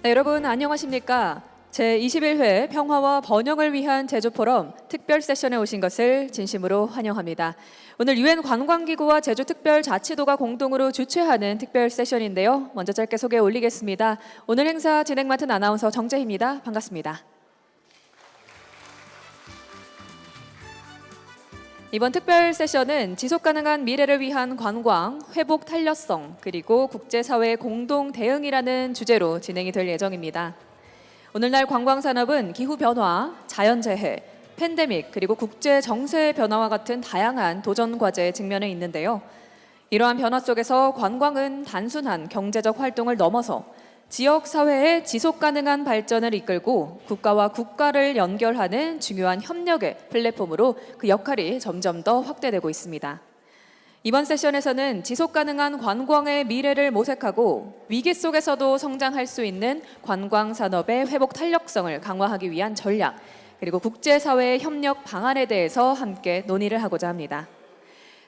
네, 여러분 안녕하십니까? 제21회 평화와 번영을 위한 제주 포럼 특별 세션에 오신 것을 진심으로 환영합니다. 오늘 UN 관광기구와 제주특별자치도가 공동으로 주최하는 특별 세션인데요. 먼저 짧게 소개 올리겠습니다. 오늘 행사 진행 맡은 아나운서 정재희입니다. 반갑습니다. 이번 특별 세션은 지속가능한 미래를 위한 관광, 회복 탄력성, 그리고 국제사회 공동 대응이라는 주제로 진행이 될 예정입니다. 오늘날 관광산업은 기후변화, 자연재해, 팬데믹, 그리고 국제 정세의 변화와 같은 다양한 도전 과제에 직면해 있는데요. 이러한 변화 속에서 관광은 단순한 경제적 활동을 넘어서 지역 사회의 지속 가능한 발전을 이끌고 국가와 국가를 연결하는 중요한 협력의 플랫폼으로 그 역할이 점점 더 확대되고 있습니다. 이번 세션에서는 지속 가능한 관광의 미래를 모색하고 위기 속에서도 성장할 수 있는 관광 산업의 회복 탄력성을 강화하기 위한 전략, 그리고 국제사회의 협력 방안에 대해서 함께 논의를 하고자 합니다.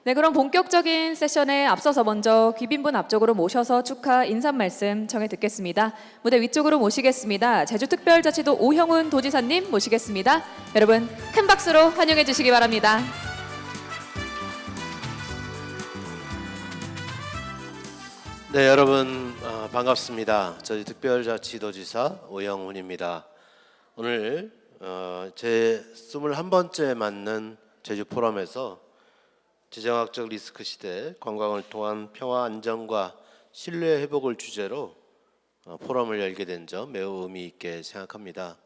네, 그럼 본격적인 세션에 앞서서 먼저 귀빈분 앞쪽으로 모셔서 축하 인사 말씀 전해 듣겠습니다. 무대 위쪽으로 모시겠습니다. 제주특별자치도 오형훈 도지사님 모시겠습니다. 여러분 큰 박수로 환영해 주시기 바랍니다. 네, 여러분 반갑습니다. 제주특별자치도지사 오형훈입니다. 오늘 제 21번째 맞는 제주 포럼에서 지정학적 리스크 시대 관광을 통한 평화 안정과 신뢰 회복을 주제로 포럼을 열게 된 점 매우 의미 있게 생각합니다.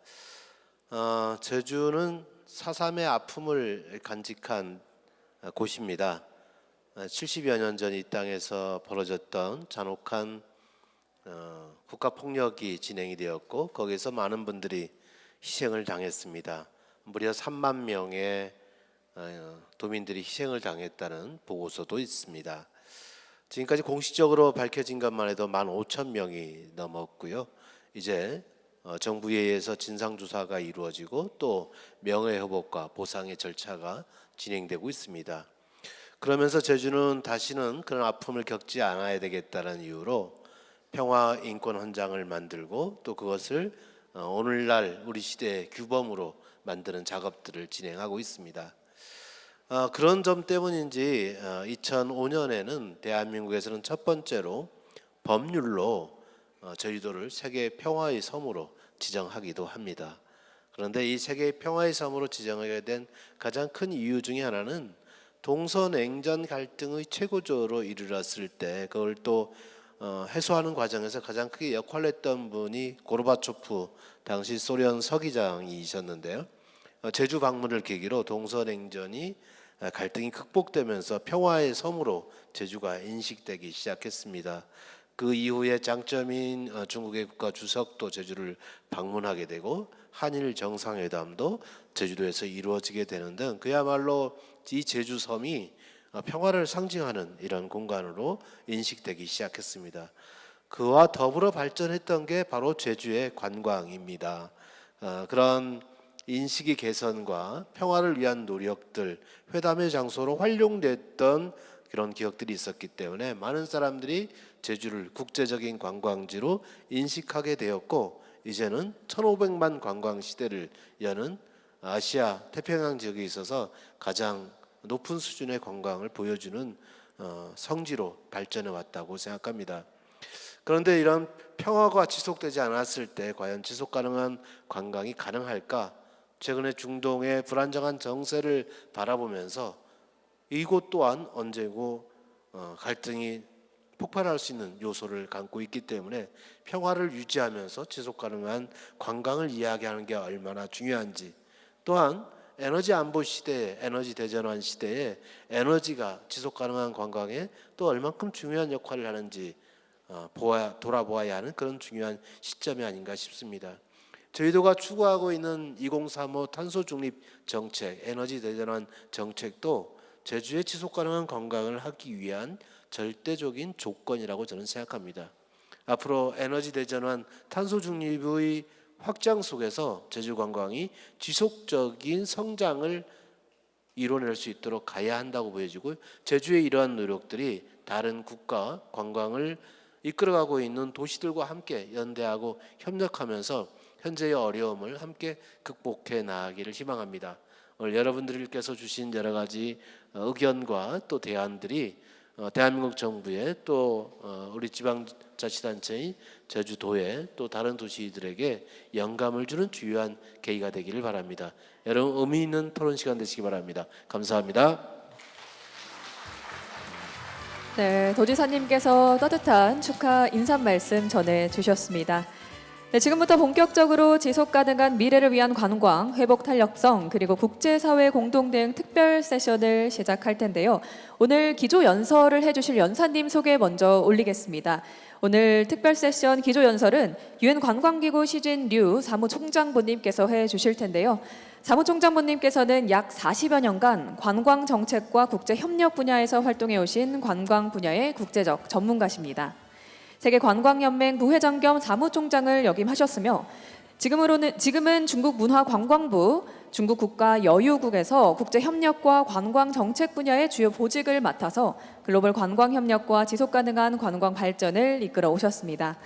제주는 4.3의 아픔을 간직한 곳입니다. 70여 년 전 이 땅에서 벌어졌던 잔혹한 국가폭력이 진행이 되었고 거기에서 많은 분들이 희생을 당했습니다. 무려 3만 명의 도민들이 희생을 당했다는 보고서도 있습니다. 지금까지 공식적으로 밝혀진 것만 해도 15,000명이 넘었고요. 이제 정부에 의해서 진상조사가 이루어지고 또 명예회복과 보상의 절차가 진행되고 있습니다. 그러면서 제주는 다시는 그런 아픔을 겪지 않아야 되겠다는 이유로 평화 인권 헌장을 만들고 또 그것을 오늘날 우리 시대의 규범으로 만드는 작업들을 진행하고 있습니다. 그런 점 때문인지 2005년에는 대한민국에서는 첫 번째로 법률로 제주도를 세계 평화의 섬으로 지정하기도 합니다. 그런데 이 세계 평화의 섬으로 지정하게 된 가장 큰 이유 중에 하나는 동서냉전 갈등의 최고조로 이르렀을 때 그걸 또 해소하는 과정에서 가장 크게 역할을 했던 분이 고르바초프 당시 소련 서기장이셨는데요. 제주 방문을 계기로 동서냉전이 갈등이 극복되면서 평화의 섬으로 제주가 인식되기 시작했습니다. 그 이후에 장점인 중국의 국가 주석도 제주를 방문하게 되고 한일 정상회담도 제주도에서 이루어지게 되는 등 그야말로 이 제주섬이 평화를 상징하는 이런 공간으로 인식되기 시작했습니다. 그와 더불어 발전했던 게 바로 제주의 관광입니다. 그런 인식의 개선과 평화를 위한 노력들, 회담의 장소로 활용됐던 그런 기억들이 있었기 때문에 많은 사람들이 제주를 국제적인 관광지로 인식하게 되었고 이제는 1500만 관광 시대를 여는 아시아 태평양 지역에 있어서 가장 높은 수준의 관광을 보여주는 성지로 발전해 왔다고 생각합니다. 그런데 이런 평화가 지속되지 않았을 때 과연 지속 가능한 관광이 가능할까? 최근에 중동의 불안정한 정세를 바라보면서 이곳 또한 언제고 갈등이 폭발할 수 있는 요소를 갖고 있기 때문에 평화를 유지하면서 지속 가능한 관광을 이야기하는 게 얼마나 중요한지, 또한 에너지 안보 시대에, 에너지 대전환 시대에 에너지가 지속 가능한 관광에 또 얼만큼 중요한 역할을 하는지 돌아보아야 하는 그런 중요한 시점이 아닌가 싶습니다. 저희도가 추구하고 있는 2035 탄소 중립 정책, 에너지 대전환 정책도 제주의 지속 가능한 관광을 하기 위한 절대적인 조건이라고 저는 생각합니다. 앞으로 에너지 대전환, 탄소 중립의 확장 속에서 제주 관광이 지속적인 성장을 이뤄낼 수 있도록 가야 한다고 보여지고 제주의 이러한 노력들이 다른 국가 관광을 이끌어가고 있는 도시들과 함께 연대하고 협력하면서 현재의 어려움을 함께 극복해 나가기를 희망합니다. 오늘 여러분들께서 주신 여러 가지 의견과 또 대안들이 대한민국 정부의 또 우리 지방자치단체인 제주도의 또 다른 도시들에게 영감을 주는 주요한 계기가 되기를 바랍니다. 여러분 의미 있는 토론 시간 되시기 바랍니다. 감사합니다. 네, 도지사님께서 따뜻한 축하 인사 말씀 전해주셨습니다. 네, 지금부터 본격적으로 지속가능한 미래를 위한 관광, 회복 탄력성, 그리고 국제사회 공동대응 특별 세션을 시작할 텐데요. 오늘 기조 연설을 해주실 연사님 소개 먼저 올리겠습니다. 오늘 특별 세션 기조 연설은 유엔 관광기구 시진 류 사무총장부님께서 해주실 텐데요. 사무총장부님께서는 약 40여 년간 관광 정책과 국제 협력 분야에서 활동해 오신 관광 분야의 국제적 전문가십니다. 세계관광연맹 부회장 겸 사무총장을 역임하셨으며 지금은 중국문화관광부, 중국 국가여유국에서 국제협력과 관광 정책 분야의 주요 보직을 맡아서 글로벌 관광 협력과 지속가능한 관광 발전을 이끌어 오셨습니다.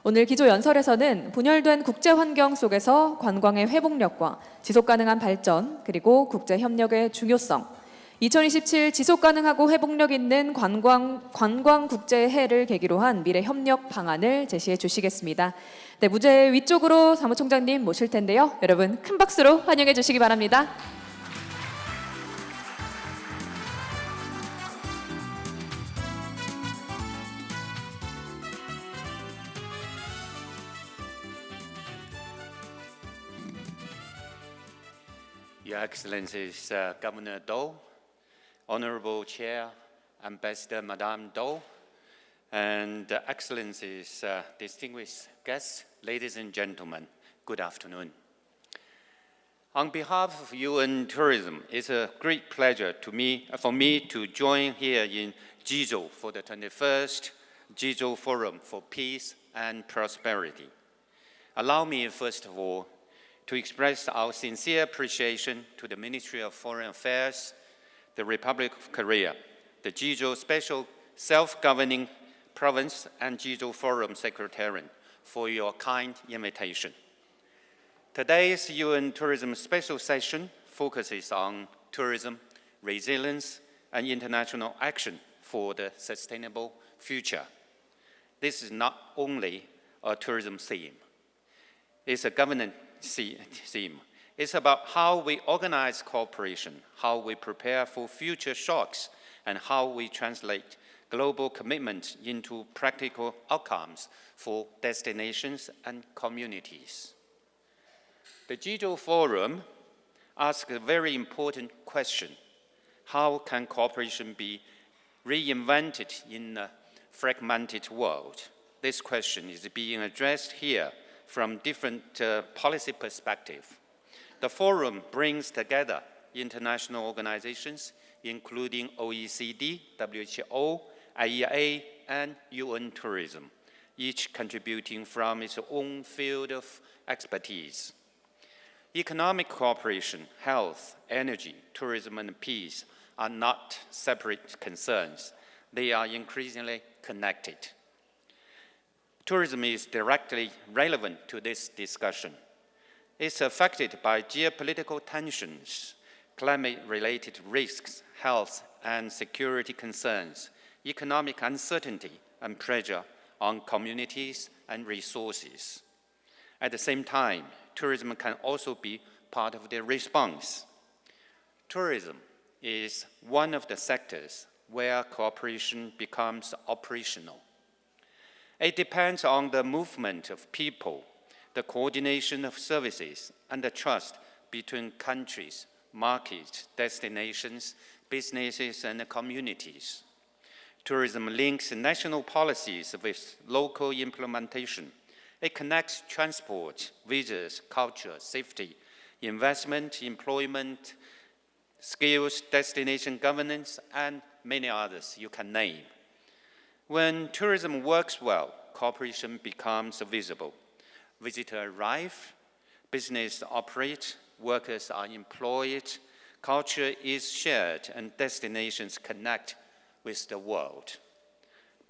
오늘 기조 연설에서는 분열된 국제 환경 속에서 관광의 회복력과 지속가능한 발전, 그리고 국제 협력의 중요성, 2027 지속가능하고 회복력 있는 관광 국제해를 계기로 한 미래 협력 방안을 제시해 주시겠습니다. 네, 무대 위쪽으로 사무총장님 모실 텐데요. 여러분 큰 박수로 환영해 주시기 바랍니다. Your Excellencies, Governor Do, Honorable Chair, Ambassador Madame Do, and Excellencies, distinguished guests, ladies and gentlemen, good afternoon. On behalf of UN Tourism, it's a great pleasure for me to join here in Jeju for the 21st Jeju Forum for Peace and Prosperity. Allow me, first of all, to express our sincere appreciation to the Ministry of Foreign Affairs, the Republic of Korea, the Jeju Special Self-Governing Province and Jeju Forum Secretariat for your kind invitation. Today's UN Tourism Special Session focuses on tourism, resilience, and international action for the sustainable future. This is not only a tourism theme, it's a governance theme. It's about how we organize cooperation, how we prepare for future shocks, and how we translate global commitment into practical outcomes for destinations and communities. The Jeju Forum asks a very important question. How can cooperation be reinvented in a fragmented world? This question is being addressed here from different policy perspectives. The forum brings together international organizations, including OECD, WHO, IEA, and UN Tourism, each contributing from its own field of expertise. Economic cooperation, health, energy, tourism, and peace are not separate concerns. They are increasingly connected. Tourism is directly relevant to this discussion. It's affected by geopolitical tensions, climate-related risks, health and security concerns, economic uncertainty, and pressure on communities and resources. At the same time, tourism can also be part of the response. Tourism is one of the sectors where cooperation becomes operational. It depends on the movement of people, the coordination of services, and the trust between countries, markets, destinations, businesses, and communities. Tourism links national policies with local implementation. It connects transport, visas, culture, safety, investment, employment, skills, destination governance, and many others you can name. When tourism works well, cooperation becomes visible. Visitors arrive, business operates, workers are employed, culture is shared, and destinations connect with the world.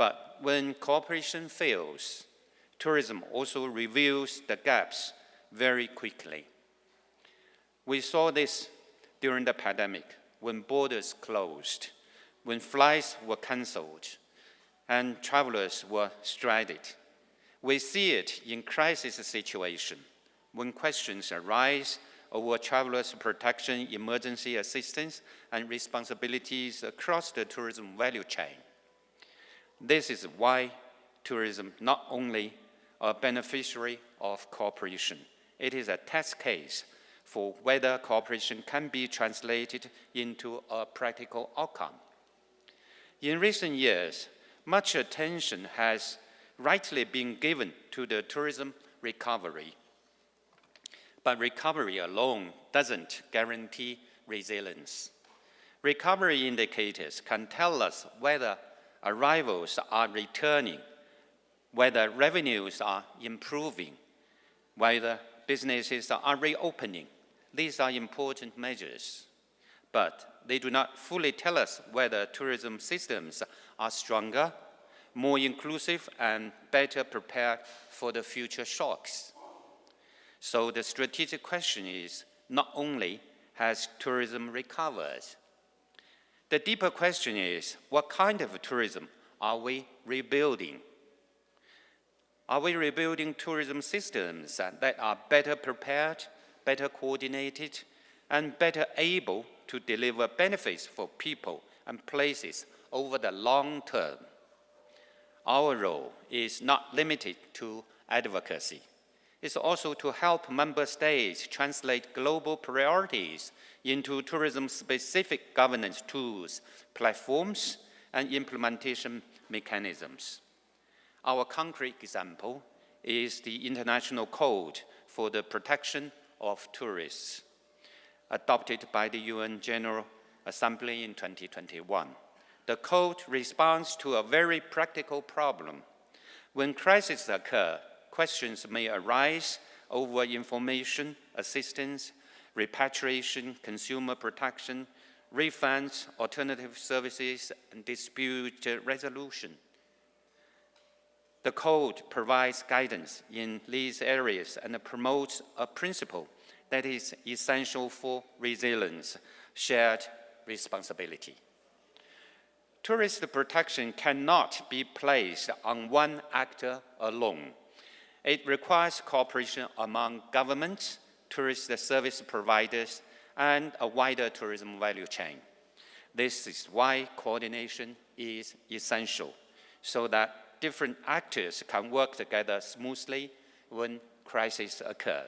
But when cooperation fails, tourism also reveals the gaps very quickly. We saw this during the pandemic, when borders closed, when flights were cancelled, and travelers were stranded. We see it in crisis situation, when questions arise over travelers' protection, emergency assistance, and responsibilities across the tourism value chain. This is why tourism not only a beneficiary of cooperation, it is a test case for whether cooperation can be translated into a practical outcome. In recent years, much attention has rightly been given to the tourism recovery. But recovery alone doesn't guarantee resilience. Recovery indicators can tell us whether arrivals are returning, whether revenues are improving, whether businesses are reopening. These are important measures, but they do not fully tell us whether tourism systems are stronger, more inclusive, and better prepared for the future shocks. So the strategic question is, not only has tourism recovered, the deeper question is, what kind of tourism are we rebuilding? Are we rebuilding tourism systems that are better prepared, better coordinated, and better able to deliver benefits for people and places over the long term? Our role is not limited to advocacy. It's also to help member states translate global priorities into tourism-specific governance tools, platforms, and implementation mechanisms. Our concrete example is the International Code for the Protection of Tourists, adopted by the UN General Assembly in 2021. The code responds to a very practical problem. When crises occur, questions may arise over information, assistance, repatriation, consumer protection, refunds, alternative services, and dispute resolution. The code provides guidance in these areas and promotes a principle that is essential for resilience, shared responsibility. Tourist protection cannot be placed on one actor alone. It requires cooperation among governments, tourist service providers, and a wider tourism value chain. This is why coordination is essential, so that different actors can work together smoothly when crises occur.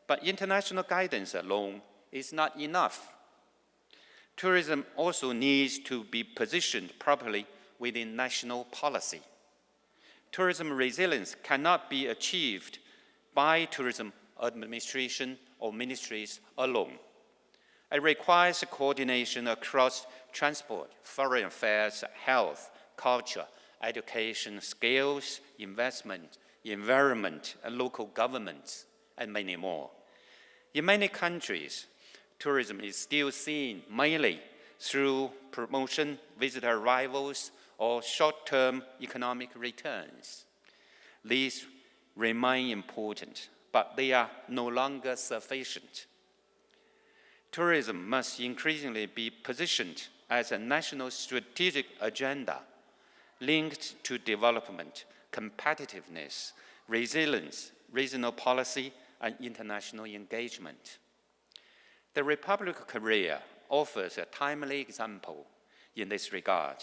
But international guidance alone is not enough. Tourism also needs to be positioned properly within national policy. Tourism resilience cannot be achieved by tourism administration or ministries alone. It requires coordination across transport, foreign affairs, health, culture, education, skills, investment, environment, and local governments, and many more. In many countries, tourism is still seen mainly through promotion, visitor arrivals, or short-term economic returns. These remain important, but they are no longer sufficient. Tourism must increasingly be positioned as a national strategic agenda linked to development, competitiveness, resilience, regional policy, and international engagement. The Republic of Korea offers a timely example in this regard.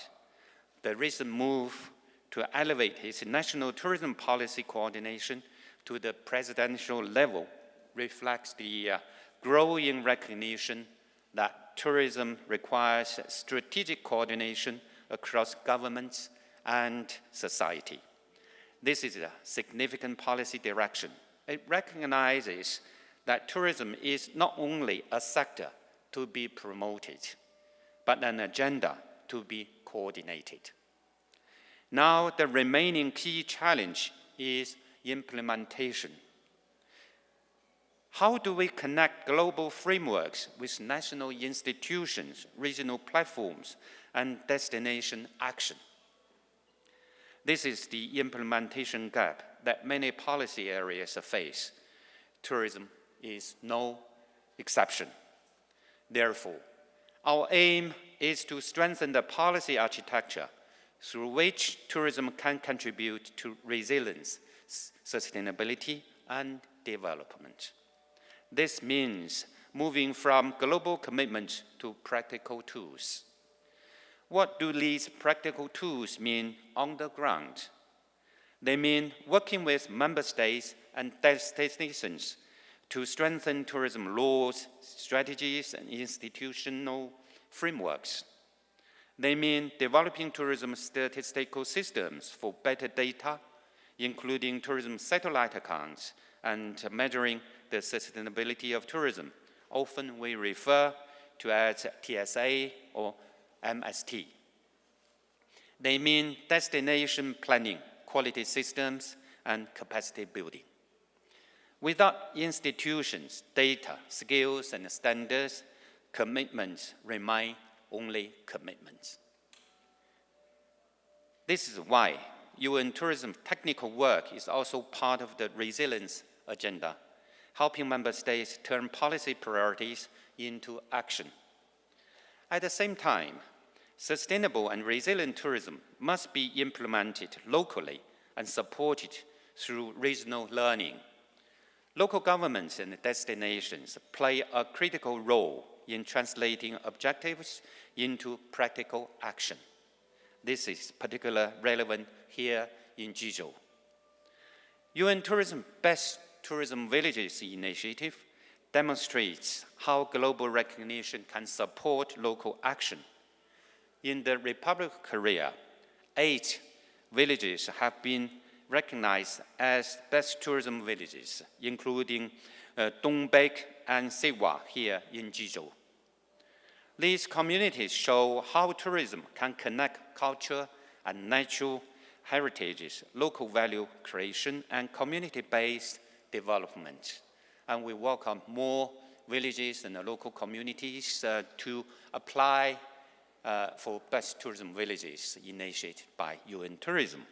The recent move to elevate its national tourism policy coordination to the presidential level reflects the growing recognition that tourism requires strategic coordination across governments and society. This is a significant policy direction. It recognizes that tourism is not only a sector to be promoted, but an agenda to be coordinated. Now, the remaining key challenge is implementation. How do we connect global frameworks with national institutions, regional platforms, and destination action? This is the implementation gap that many policy areas face. Tourism is no exception. Therefore, our aim is to strengthen the policy architecture through which tourism can contribute to resilience, sustainability, and development. This means moving from global commitment to practical tools. What do these practical tools mean on the ground? They mean working with member states and destinations to strengthen tourism laws, strategies, and institutional frameworks. They mean developing tourism statistical systems for better data, including tourism satellite accounts, and measuring the sustainability of tourism. Often we refer to as TSA or MST. They mean destination planning, quality systems, and capacity building. Without institutions, data, skills, and standards, commitments remain only commitments. This is why UN tourism technical work is also part of the resilience agenda, helping member states turn policy priorities into action. At the same time, sustainable and resilient tourism must be implemented locally and supported through regional learning. Local governments and destinations play a critical role in translating objectives into practical action. This is particularly relevant here in Jeju. UN Tourism Best Tourism Villages initiative demonstrates how global recognition can support local action. In the Republic of Korea, 8 villages have been recognized as best tourism villages, including Dongbek and Sewa here in Jeju. These communities show how tourism can connect culture and natural heritages, local value creation, and community-based development. And we welcome more villages and local communities to apply for best tourism villages initiated by UN Tourism.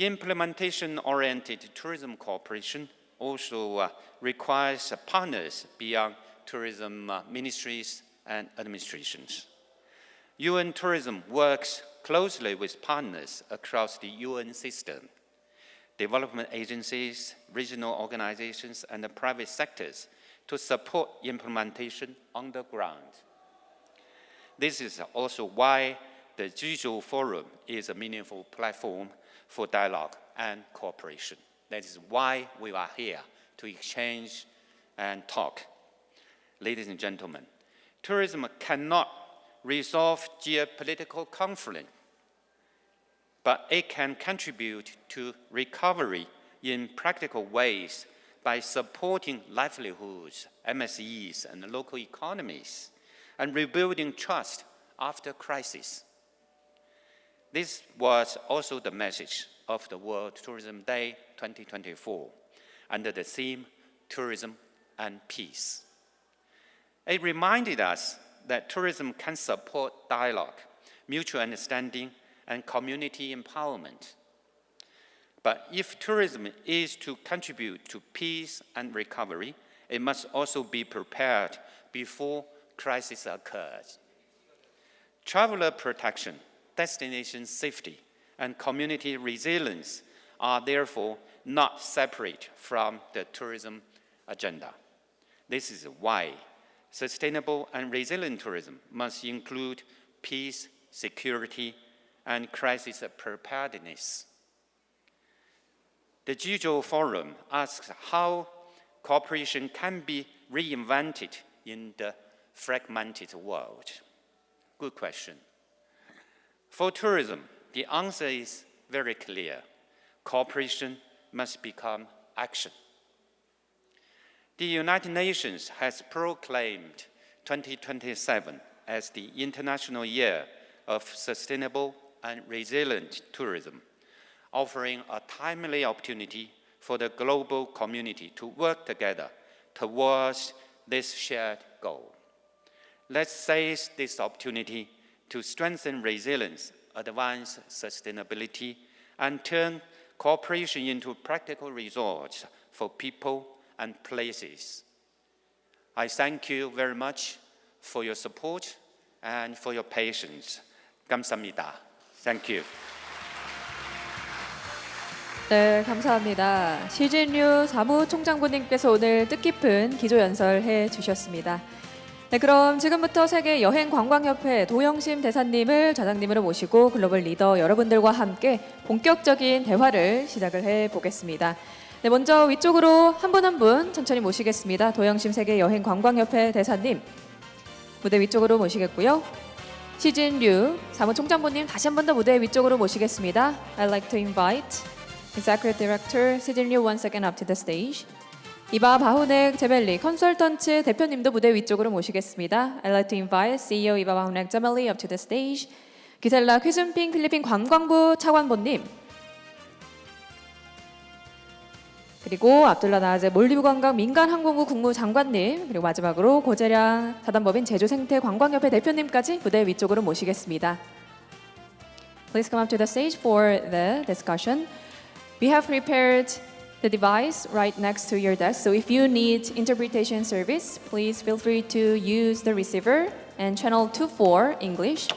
Implementation-oriented tourism cooperation also requires partners beyond tourism ministries and administrations. UN Tourism works closely with partners across the UN system, development agencies, regional organizations, and the private sectors to support implementation on the ground. This is also why the Jeju Forum is a meaningful platform for dialogue and cooperation. That is why we are here, to exchange and talk. Ladies and gentlemen, tourism cannot resolve geopolitical conflict, but it can contribute to recovery in practical ways by supporting livelihoods, MSEs, and local economies, and rebuilding trust after crisis. This was also the message of the World Tourism Day 2024, under the theme Tourism and Peace. It reminded us that tourism can support dialogue, mutual understanding, and community empowerment. But if tourism is to contribute to peace and recovery, it must also be prepared before crisis occurs. Traveler protection, destination safety, and community resilience are therefore not separate from the tourism agenda. This is why sustainable and resilient tourism must include peace, security, and crisis preparedness. The Jeju Forum asks how cooperation can be reinvented in the fragmented world. Good question. For tourism, the answer is very clear. Cooperation must become action. The United Nations has proclaimed 2027 as the International Year of Sustainable and Resilient Tourism, offering a timely opportunity for the global community to work together towards this shared goal. Let's seize this opportunity to strengthen resilience advance sustainability and turn cooperation into practical results for people and places. I thank you very much for your support and for your patience. 감사합니다. Thank you. 네, 감사합니다. 시진류 사무총장부님께서 오늘 뜻깊은 기조연설해 주셨습니다. 네, 그럼 지금부터 세계여행관광협회 도영심 대사님을 좌장님으로 모시고 글로벌 리더 여러분들과 함께 본격적인 대화를 시작을 해보겠습니다. 네, 먼저 위쪽으로 한 분 한 분 천천히 모시겠습니다. 도영심 세계여행관광협회 대사님 무대 위쪽으로 모시겠고요. 시진류 사무총장부님 다시 한 번 더 무대 위쪽으로 모시겠습니다. I'd like to invite Executive Director 시진류 once again up to the stage. 이바 바후넥 제멜리 컨설턴츠 대표님도 무대 위쪽으로 모시겠습니다. I'd like to invite CEO 이바 바후넥 제멜리 up to the stage. 기셀라 퀴순핑 필리핀 관광부 차관보님. 그리고 압둘라 나아제 몰디브 관광 민간항공부 국무장관님, 그리고 마지막으로 고재량 사단법인 제주생태관광협회 대표님까지 무대 위쪽으로 모시겠습니다. Please come up to the stage for the discussion. We have prepared the device right next to your desk, so if you need interpretation service, please feel free to use the receiver and channel 24 English.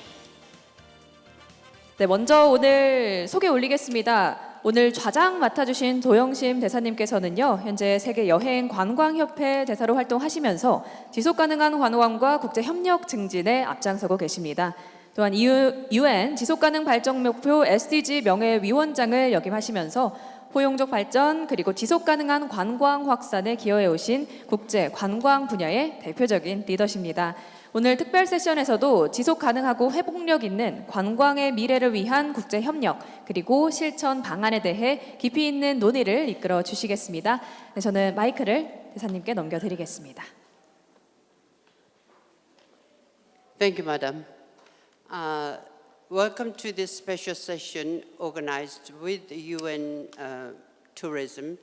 네, 먼저 오늘 소개 올리겠습니다. 오늘 좌장 맡아주신 도영심 대사님께서는요, 현재 세계여행관광협회 대사로 활동하시면서 지속가능한 관광과 국제협력 증진에 앞장서고 계십니다. 또한 UN 지속가능발전목표 SDG 명예위원장을 역임하시면서 포용적 발전 그리고 지속가능한 관광 확산에 기여해 오신 국제 관광 분야의 대표적인 리더십니다. 오늘 특별 세션에서도 지속가능하고 회복력 있는 관광의 미래를 위한 국제협력 그리고 실천 방안에 대해 깊이 있는 논의를 이끌어 주시겠습니다. 네, 저는 마이크를 대사님께 넘겨드리겠습니다. Thank you, Madam. Welcome to this special session organized with UN Tourism.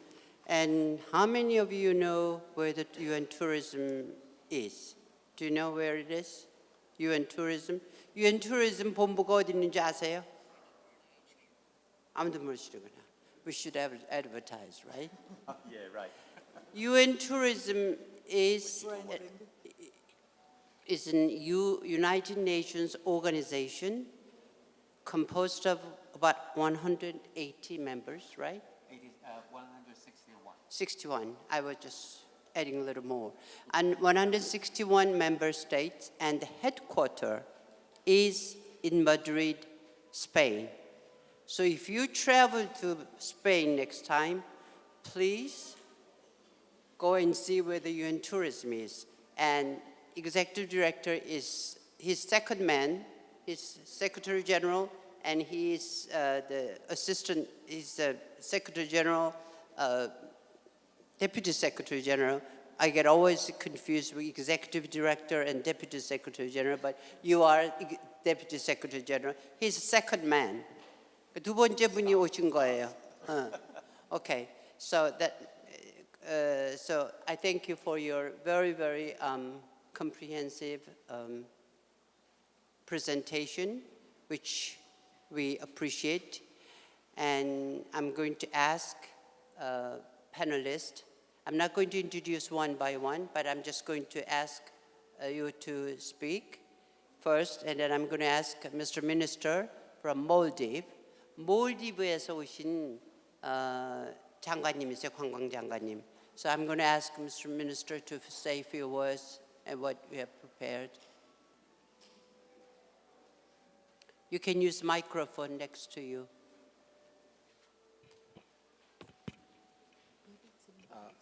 And how many of you know where the UN Tourism is? Do you know where it is? UN Tourism? UN Tourism 본부가 어디 있는지 아세요? 아무도 모르시는구나. We should advertise, right? Yeah, right. UN Tourism is an United Nations organization composed of about 180 members, right? 161. 61. I was just adding a little more. And 161 member states, and the headquarters is in Madrid, Spain. So if you travel to Spain next time, please go and see where the UN Tourism is. And Executive Director is his second man, he's Secretary General, and he is the assistant, he's the Secretary General, Deputy Secretary General. I get always confused with Executive Director and Deputy Secretary General, but you are Deputy Secretary General. He's the second man. 두 번째 분이 오신 거예요. Okay, so so I thank you for your very, very comprehensive presentation, which we appreciate. And I'm going to ask panelists. I'm not going to introduce one by one, but I'm just going to ask you to speak first, and then I'm going to ask Mr. Minister from Maldives. 몰디브에서 오신 장관님이세요, 관광장관님. So I'm going to ask Mr. Minister to say a few words and what we have prepared. You can use the microphone next to you.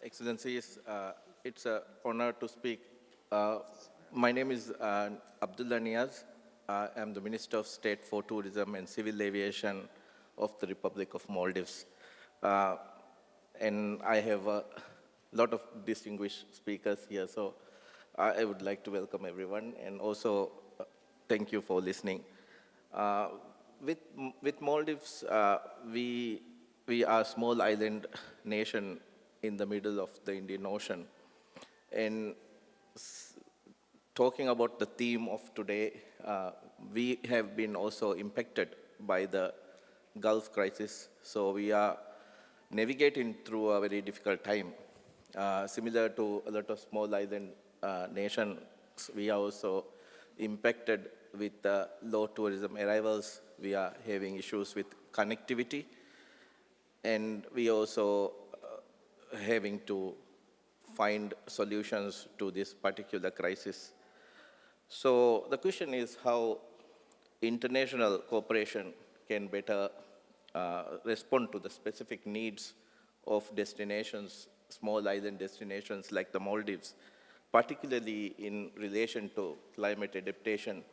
Excellencies, it's an honor to speak. My name is Abdulla NIYAZ. I'm the Minister of State for Tourism and Civil Aviation of the Republic of Maldives. And I have a lot of distinguished speakers here, so I would like to welcome everyone and also thank you for listening. With Maldives, we are a small island nation in the middle of the Indian Ocean. And talking about the theme of today, we have been also impacted by the Gulf crisis. So we are navigating through a very difficult time. Similar to a lot of small island nations, we are also impacted with low tourism arrivals. We are having issues with connectivity, and we also having to find solutions to this particular crisis. So the question is how international cooperation can better respond to the specific needs of destinations, small island destinations like the Maldives, particularly in relation to climate adaptation,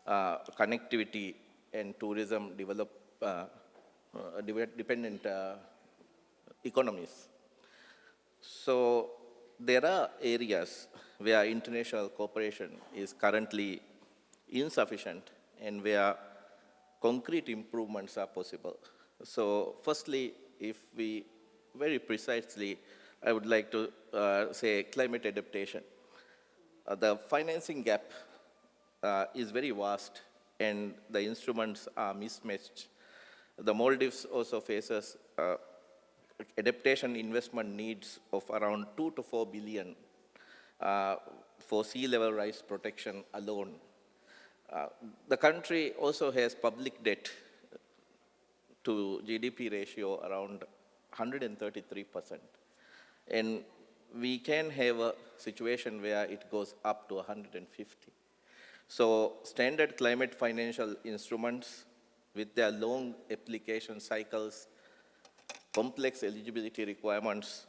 connectivity, and tourism dependent economies. So there are areas where international cooperation is currently insufficient and where concrete improvements are possible. So firstly, if we very precisely, I would like to say climate adaptation. The financing gap is very vast and the instruments are mismatched. The Maldives also faces adaptation investment needs of around 2 to 4 billion for sea level rise protection alone. The country also has public debt to GDP ratio around 133%. And we can have a situation where it goes up to 150. So standard climate financial instruments with their long application cycles, complex eligibility requirements,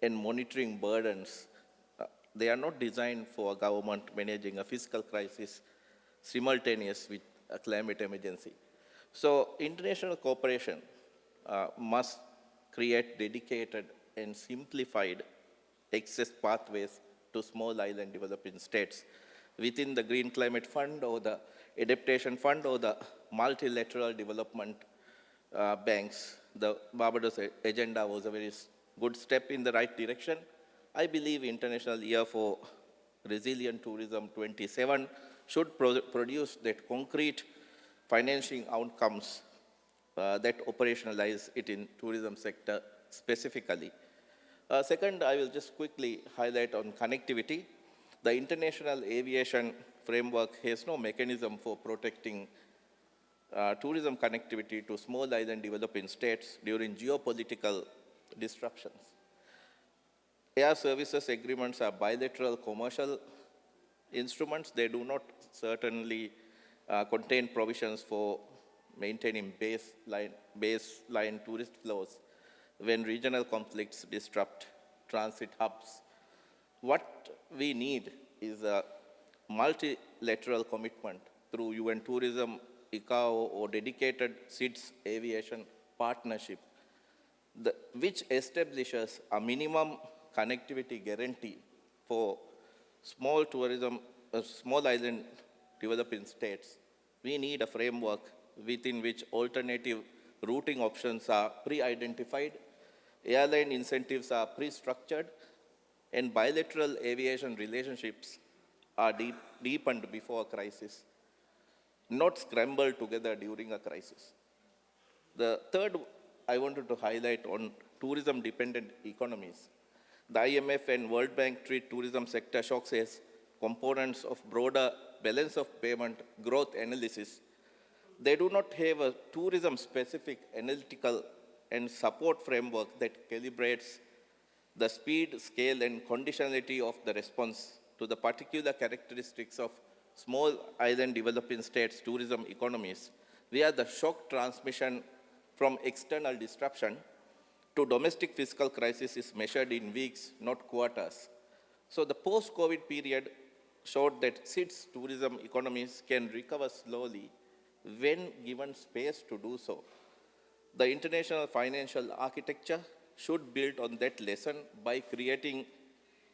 and monitoring burdens, they are not designed for a government managing a fiscal crisis simultaneous with a climate emergency. So international cooperation must create dedicated and simplified access pathways to small island developing states within the Green Climate Fund or the Adaptation Fund or the multilateral development banks. The Barbados agenda was a very good step in the right direction. I believe International Year for Resilient Tourism 27 should produce that concrete financing outcomes that operationalize it in tourism sector specifically. Second, I will just quickly highlight on connectivity. The international aviation framework has no mechanism for protecting tourism connectivity to small island developing states during geopolitical disruptions. Air services agreements are bilateral commercial instruments. They do not certainly contain provisions for maintaining baseline tourist flows when regional conflicts disrupt transit hubs. What we need is a multilateral commitment through UN Tourism, ICAO, or dedicated SIDS aviation partnership, which establishes a minimum connectivity guarantee for small island developing states. We need a framework within which alternative routing options are pre-identified, airline incentives are pre-structured, and bilateral aviation relationships are deepened before a crisis, not scrambled together during a crisis. The third I wanted to highlight on tourism-dependent economies. The IMF and World Bank treat tourism sector shocks as components of broader balance of payment growth analysis. They do not have a tourism-specific analytical and support framework that calibrates the speed, scale, and conditionality of the response to the particular characteristics of small island developing states' tourism economies, where the shock transmission from external disruption to domestic fiscal crisis is measured in weeks, not quarters. So the post-COVID period showed that SIDS tourism economies can recover slowly when given space to do so. The international financial architecture should build on that lesson by creating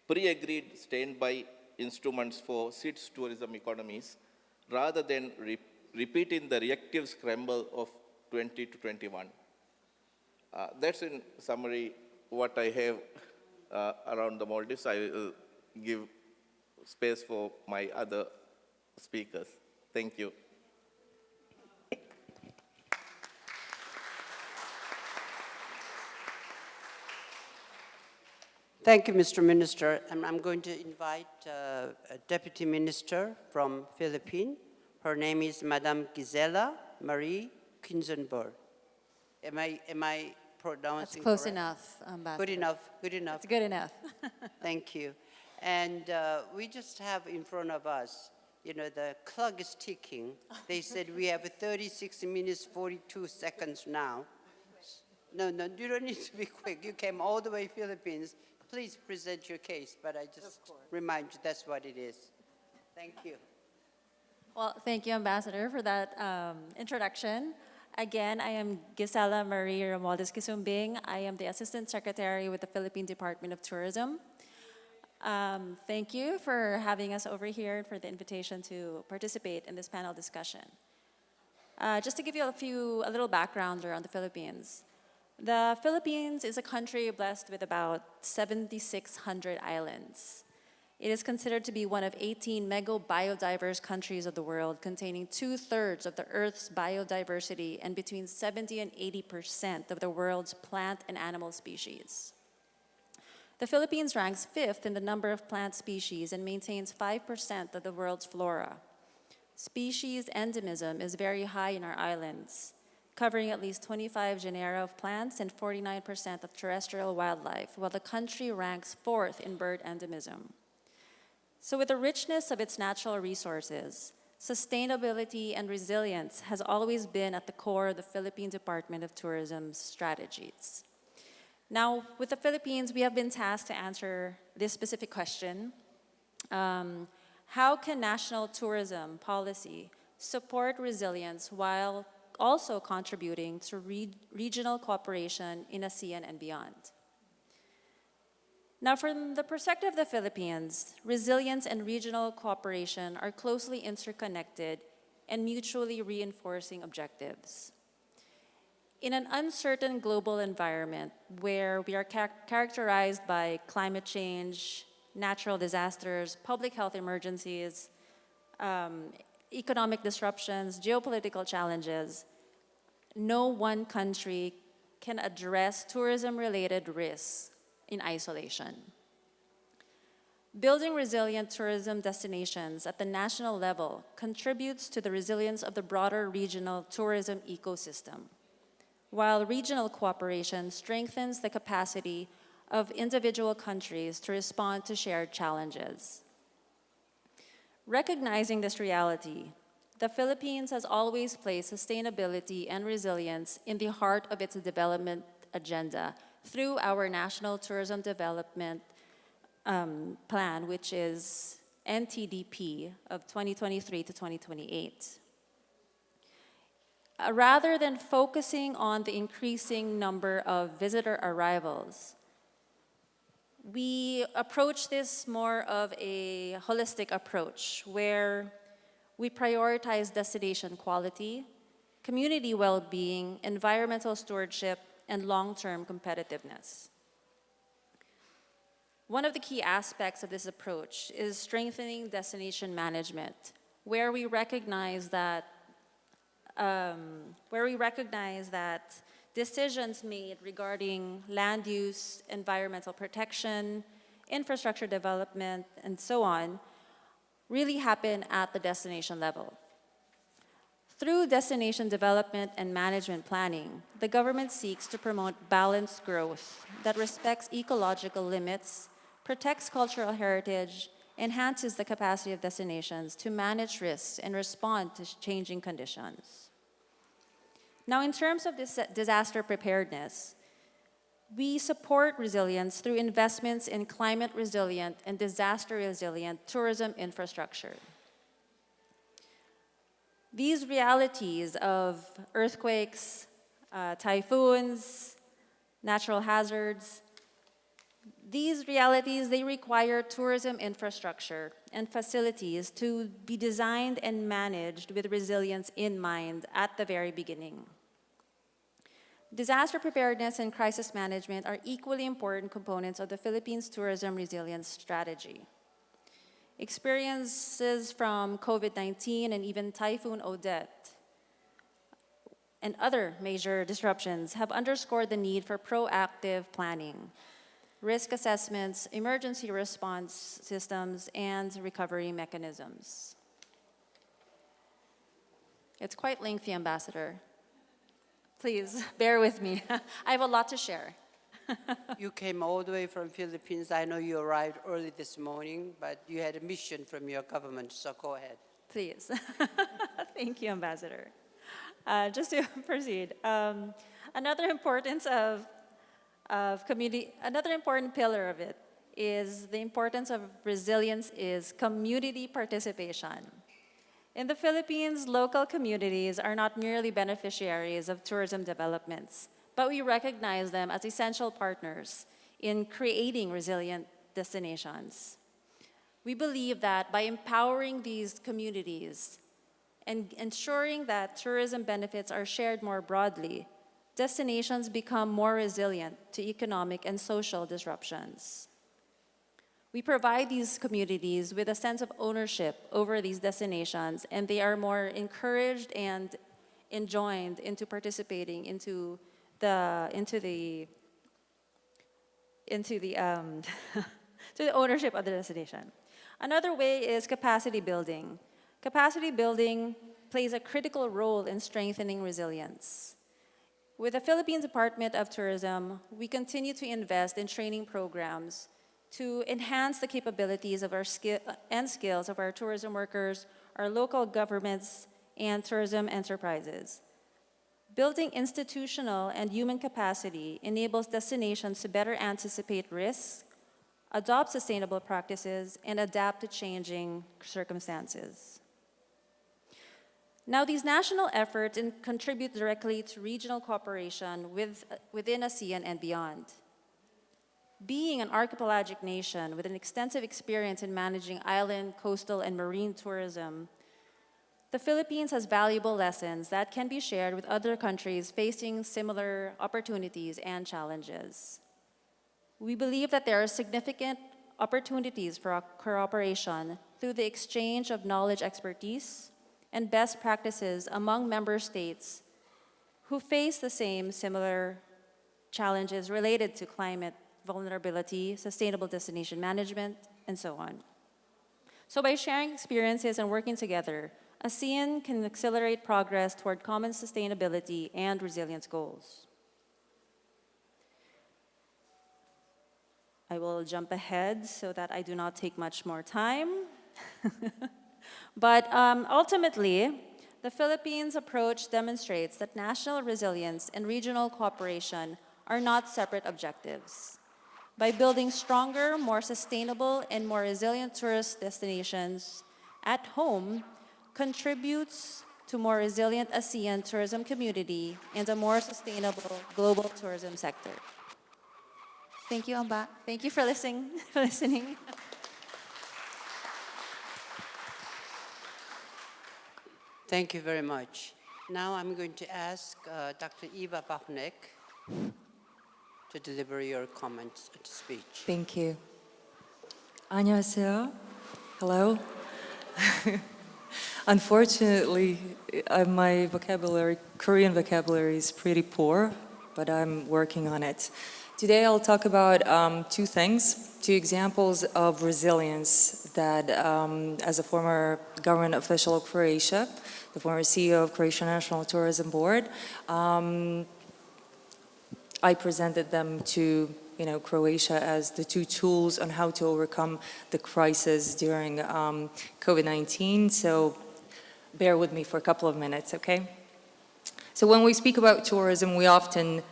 pre-agreed standby instruments for SIDS tourism economies rather than repeating the reactive scramble of 20 to 21. That's in summary what I have around the Maldives. I will give space for my other speakers. Thank you. Thank you, Mr. Minister. And I'm going to invite a Deputy Minister from Philippines. Her name is Madame Gissela Marie Kinzenberg. Am I pronouncing That's close correct? enough, Ambassador. Good enough, good enough. It's good enough. Thank you. And we just have in front of us, you know, the clock is ticking. They said we have 36 minutes, 42 seconds now. No, you don't need to be quick. You came all the way Philippines. Please present your case, but I just remind you that's what it is. Thank you. Well, thank you, Ambassador, for that introduction. Again, I am Gissela Marie Romualdez Quisumbing. I am the Assistant Secretary with the Philippine Department of Tourism. Thank you for having us over here and for the invitation to participate in this panel discussion. Just to give you a little background around the Philippines. The Philippines is a country blessed with about 7,600 islands. It is considered to be one of 18 mega biodiverse countries of the world, containing 2/3 of the Earth's biodiversity and between 70% and 80% of the world's plant and animal species. The Philippines ranks 5th in the number of plant species and maintains 5% of the world's flora. Species endemism is very high in our islands, covering at least 25 genera of plants and 49% of terrestrial wildlife, while the country ranks 4th in bird endemism. So with the richness of its natural resources, sustainability and resilience has always been at the core of the Philippine Department of Tourism's strategies. Now, with the Philippines, we have been tasked to answer this specific question. How can national tourism policy support resilience while also contributing to regional cooperation in ASEAN and beyond? Now, from the perspective of the Philippines, resilience and regional cooperation are closely interconnected and mutually reinforcing objectives. In an uncertain global environment where we are characterized by climate change, natural disasters, public health emergencies, economic disruptions, geopolitical challenges, no one country can address tourism-related risks in isolation. Building resilient tourism destinations at the national level contributes to the resilience of the broader regional tourism ecosystem, while regional cooperation strengthens the capacity of individual countries to respond to shared challenges. Recognizing this reality, the Philippines has always placed sustainability and resilience in the heart of its development agenda through our National Tourism Development Plan, which is NTDP of 2023 to 2028. Rather than focusing on the increasing number of visitor arrivals, we approach this more of a holistic approach where we prioritize destination quality, community well-being, environmental stewardship, and long-term competitiveness. One of the key aspects of this approach is strengthening destination management, where we recognize that decisions made regarding land use, environmental protection, infrastructure development, and so on, really happen at the destination level. Through destination development and management planning, the government seeks to promote balanced growth that respects ecological limits, protects cultural heritage, enhances the capacity of destinations to manage risks and respond to changing conditions. Now, in terms of disaster preparedness, we support resilience through investments in climate resilient and disaster resilient tourism infrastructure. These realities of earthquakes, typhoons, natural hazards, these realities, they require tourism infrastructure and facilities to be designed and managed with resilience in mind at the very beginning. Disaster preparedness and crisis management are equally important components of the Philippines' tourism resilience strategy. Experiences from COVID-19 and even Typhoon Odette and other major disruptions have underscored the need for proactive planning. risk assessments, emergency response systems, and recovery mechanisms. It's quite lengthy, Ambassador. Please, bear with me. I have a lot to share. You came all the way from Philippines. I know you arrived early this morning, but you had a mission from your government, so go ahead. Please. Thank you, Ambassador. Just to proceed, another important pillar of it is the importance of resilience is community participation. In the Philippines, local communities are not merely beneficiaries of tourism developments, but we recognize them as essential partners in creating resilient destinations. We believe that by empowering these communities and ensuring that tourism benefits are shared more broadly, destinations become more resilient to economic and social disruptions. We provide these communities with a sense of ownership over these destinations, and they are more encouraged and enjoined into participating into the to the ownership of the destination. Another way is capacity building. Capacity building plays a critical role in strengthening resilience. With the Philippines Department of Tourism, we continue to invest in training programs to enhance the capabilities of our skills of our tourism workers, our local governments, and tourism enterprises. Building institutional and human capacity enables destinations to better anticipate risks, adopt sustainable practices, and adapt to changing circumstances. Now, these national efforts contribute directly to regional cooperation within ASEAN and beyond. Being an archipelagic nation with an extensive experience in managing island, coastal, and marine tourism, the Philippines has valuable lessons that can be shared with other countries facing similar opportunities and challenges. We believe that there are significant opportunities for cooperation through the exchange of knowledge, expertise, and best practices among member states who face the same similar challenges related to climate vulnerability, sustainable destination management, and so on. So by sharing experiences and working together, ASEAN can accelerate progress toward common sustainability and resilience goals. I will jump ahead so that I do not take much more time. But ultimately, the Philippines' approach demonstrates that national resilience and regional cooperation are not separate objectives. By building stronger, more sustainable, and more resilient tourist destinations at home contributes to more resilient ASEAN tourism community and a more sustainable global tourism sector. Thank you, Amba. Thank you for listening. Thank you very much. Now I'm going to ask Dr. Eva BAHUNEK to deliver your comments and speech. Thank you. 안녕하세요. Hello. Unfortunately, my Korean vocabulary is pretty poor, but I'm working on it. Today I'll talk about two examples of resilience that, as a former government official of Croatia, the former CEO of Croatian National Tourism Board, I presented them to Croatia as the two tools on how to overcome the crisis during COVID-19. So bear with me for a couple of minutes, okay? So when we speak about tourism, we often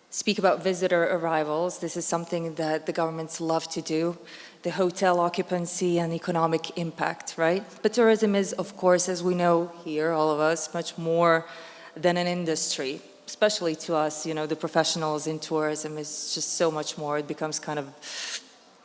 speak about visitor arrivals. This is something that the governments love to do, the hotel occupancy and economic impact, right? But tourism is, of course, as we know here, all of us, much more than an industry. Especially to us, the professionals in tourism is just so much more. It becomes kind of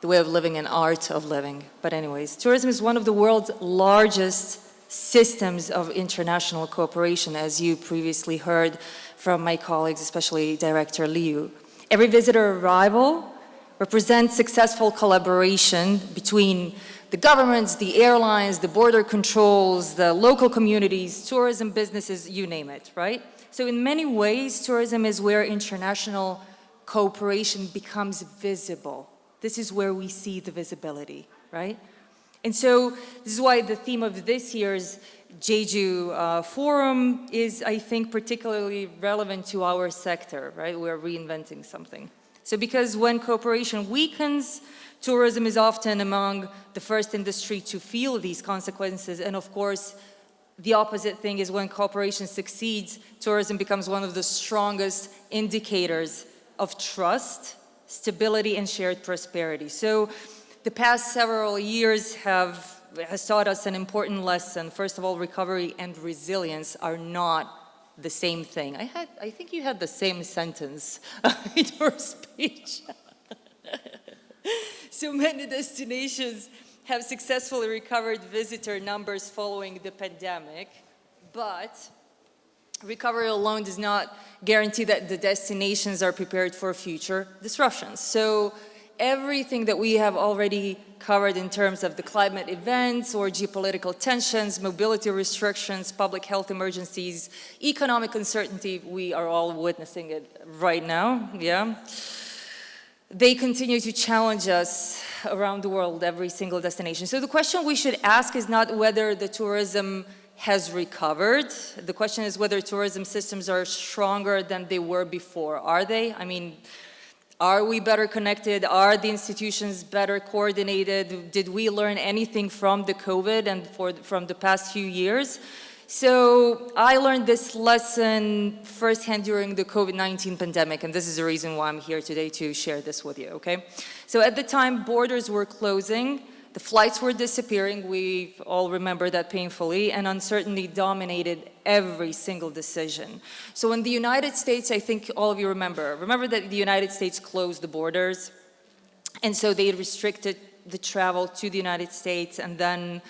the way of living, an art of living. But anyways, tourism is one of the world's largest systems of international cooperation, as you previously heard from my colleagues, especially Director Liu. Every visitor arrival represents successful collaboration between the governments, the airlines, the border controls, the local communities, tourism businesses, you name it, right? So in many ways, tourism is where international cooperation becomes visible. This is where we see the visibility, right? And so this is why the theme of this year's Jeju forum is, I think, particularly relevant to our sector, right? We're reinventing something. So because when cooperation weakens, tourism is often among the first industry to feel these consequences. And of course, the opposite thing is when cooperation succeeds, tourism becomes one of the strongest indicators of trust, stability, and shared prosperity. So the past several years has taught us an important lesson. First of all, recovery and resilience are not the same thing. I think you had the same sentence in your speech. So many destinations have successfully recovered visitor numbers following the pandemic, but recovery alone does not guarantee that the destinations are prepared for future disruptions. So everything that we have already covered in terms of the climate events or geopolitical tensions, mobility restrictions, public health emergencies, economic uncertainty, we are all witnessing it right now, yeah? They continue to challenge us around the world, every single destination. So the question we should ask is not whether the tourism has recovered. The question is whether tourism systems are stronger than they were before. Are they? I mean, are we better connected? Are the institutions better coordinated? Did we learn anything from the COVID and from the past few years? So I learned this lesson firsthand during the COVID-19 pandemic, and this is the reason why I'm here today to share this with you, okay? So at the time, borders were closing, the flights were disappearing, we all remember that painfully, and uncertainty dominated every single decision. So in the United States, I think all of you remember that the United States closed the borders, and so they restricted the travel to the United States, and then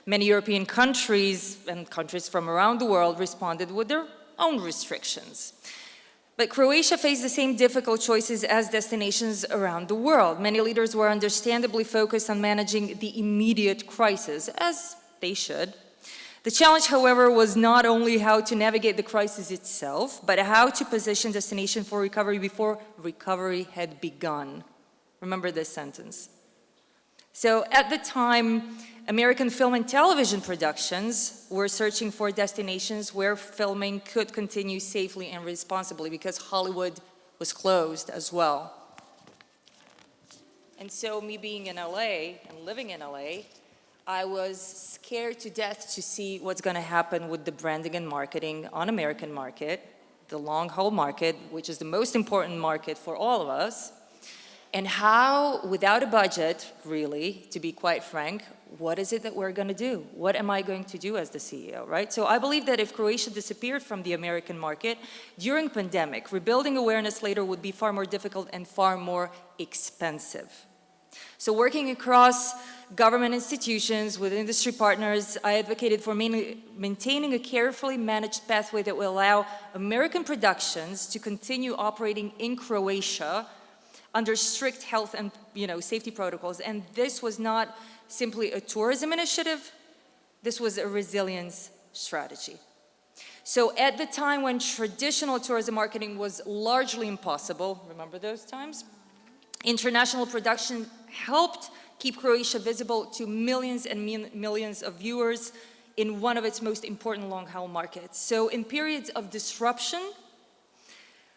many European countries and countries from around the world responded with their own restrictions. But Croatia faced the same difficult choices as destinations around the world. Many leaders were understandably focused on managing the immediate crisis, as they should. The challenge, however, was not only how to navigate the crisis itself, but how to position destination for recovery before recovery had begun. Remember this sentence. So at the time, American film and television productions were searching for destinations where filming could continue safely and responsibly because Hollywood was closed as well. And so me being in LA and living in LA, I was scared to death to see what's going to happen with the branding and marketing on American market, the long haul market, which is the most important market for all of us, and how, without a budget, really, to be quite frank, what is it that we're going to do? What am I going to do as the CEO, right? So I believe that if Croatia disappeared from the American market during pandemic, rebuilding awareness later would be far more difficult and far more expensive. So working across government institutions with industry partners, I advocated for maintaining a carefully managed pathway that will allow American productions to continue operating in Croatia under strict health and safety protocols. And this was not simply a tourism initiative, this was a resilience strategy. So at the time when traditional tourism marketing was largely impossible, remember those times? International production helped keep Croatia visible to millions and millions of viewers in one of its most important long-haul markets. So in periods of disruption,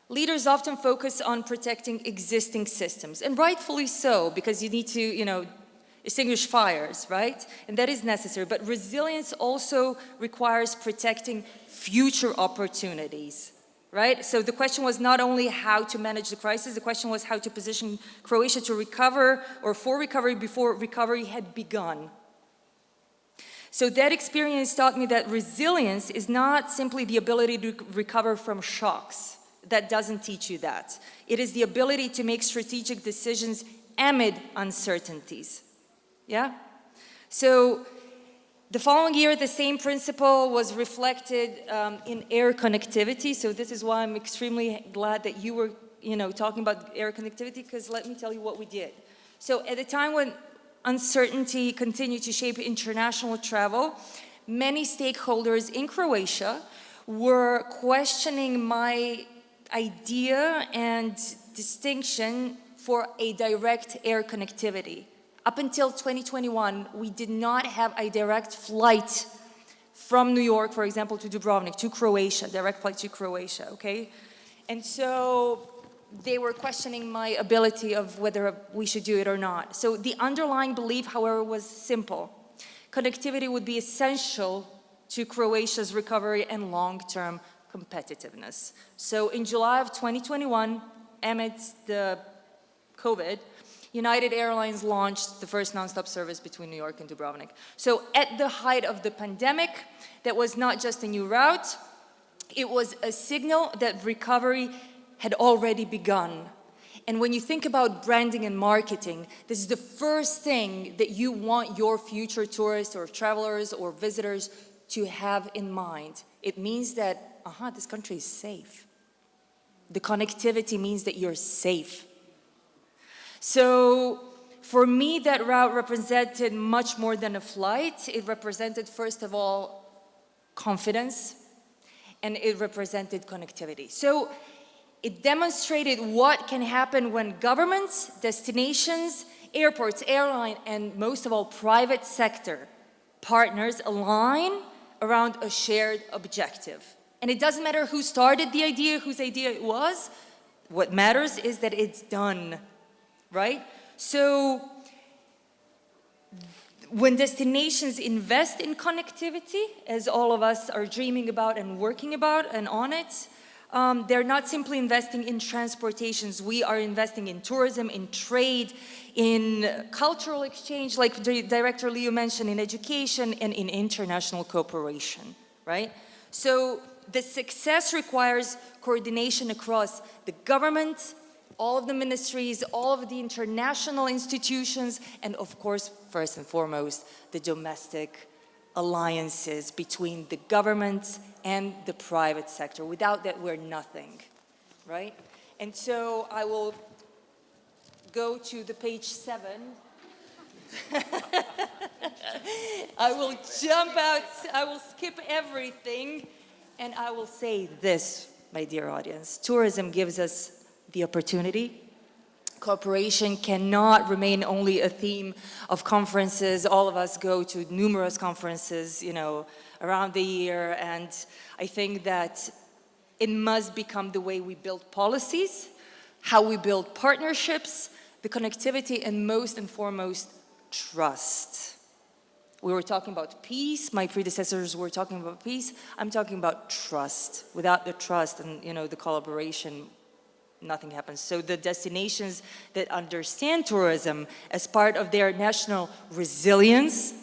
leaders often focus on protecting existing systems, and rightfully so, because you need to, extinguish fires, right? And that is necessary. But resilience also requires protecting future opportunities, right? So the question was not only how to manage the crisis, the question was how to position Croatia to recover or for recovery before recovery had begun. So that experience taught me that resilience is not simply the ability to recover from shocks. That doesn't teach you that. It is the ability to make strategic decisions amid uncertainties. Yeah? So the following year, the same principle was reflected in air connectivity. So this is why I'm extremely glad that you were, talking about air connectivity, because let me tell you what we did. So at a time when uncertainty continued to shape international travel, many stakeholders in Croatia were questioning my idea and distinction for a direct air connectivity. Up until 2021, we did not have a direct flight from New York, for example, to Dubrovnik, to Croatia, direct flight to Croatia, okay? And so they were questioning my ability of whether we should do it or not. So the underlying belief, however, was simple. Connectivity would be essential to Croatia's recovery and long-term competitiveness. So in July of 2021, amidst the COVID, United Airlines launched the first nonstop service between New York and Dubrovnik. So at the height of the pandemic, that was not just a new route, it was a signal that recovery had already begun. And when you think about branding and marketing, this is the first thing that you want your future tourists or travelers or visitors to have in mind. It means that, this country is safe. The connectivity means that you're safe. So for me, that route represented much more than a flight. It represented, first of all, confidence, and it represented connectivity. So it demonstrated what can happen when governments, destinations, airports, airline, and most of all, private sector partners align around a shared objective. And it doesn't matter who started the idea, whose idea it was. What matters is that it's done, right? So when destinations invest in connectivity, as all of us are dreaming about and working about and on it, they're not simply investing in transportations. We are investing in tourism, in trade, in cultural exchange, like Director Liu mentioned, in education and in international cooperation, right? So the success requires coordination across the government, all of the ministries, all of the international institutions, and of course, first and foremost, the domestic alliances between the governments and the private sector. Without that, we're nothing, right? And so I will go to the page 7. I will jump out, I will skip everything, and I will say this, my dear audience. Tourism gives us the opportunity. Cooperation cannot remain only a theme of conferences. All of us go to numerous conferences, around the year, and I think that it must become the way we build policies, how we build partnerships, the connectivity, and most and foremost, trust. We were talking about peace. My predecessors were talking about peace. I'm talking about trust. Without the trust and, the collaboration, nothing happens. So the destinations that understand tourism as part of their national resilience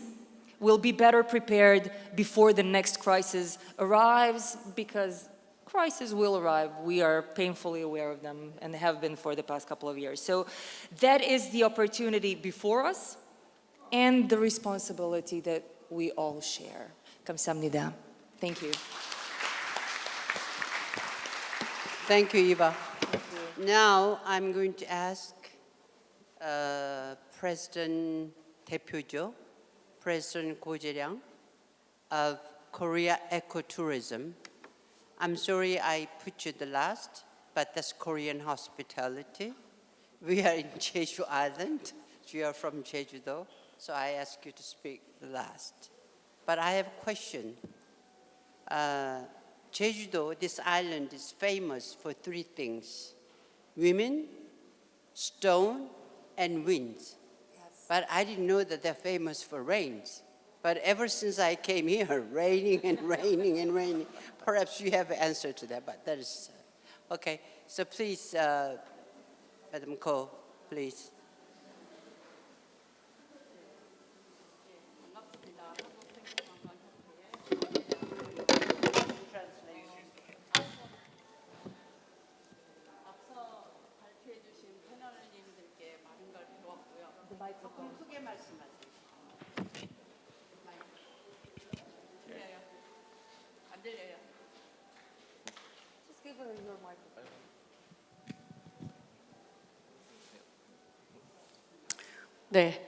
will be better prepared before the next crisis arrives, because crises will arrive. We are painfully aware of them and have been for the past couple of years. So that is the opportunity before us and the responsibility that we all share. 감사합니다. Thank you. Thank you, Eva. Now I'm going to ask President 대표죠, President Je-ryang of Korea Ecotourism. I'm sorry I put you the last, but that's Korean hospitality. We are in Jeju Island. You are from Jeju though, so I ask you to speak the last. But I have a question. Jeju-do, this island is famous for 3 things: women, stone, and winds. Yes. But I didn't know that they're famous for rains. But ever since I came here, raining and raining and raining. Perhaps you have an answer to that, but that is, okay. So please, Madam Ko, please. 네,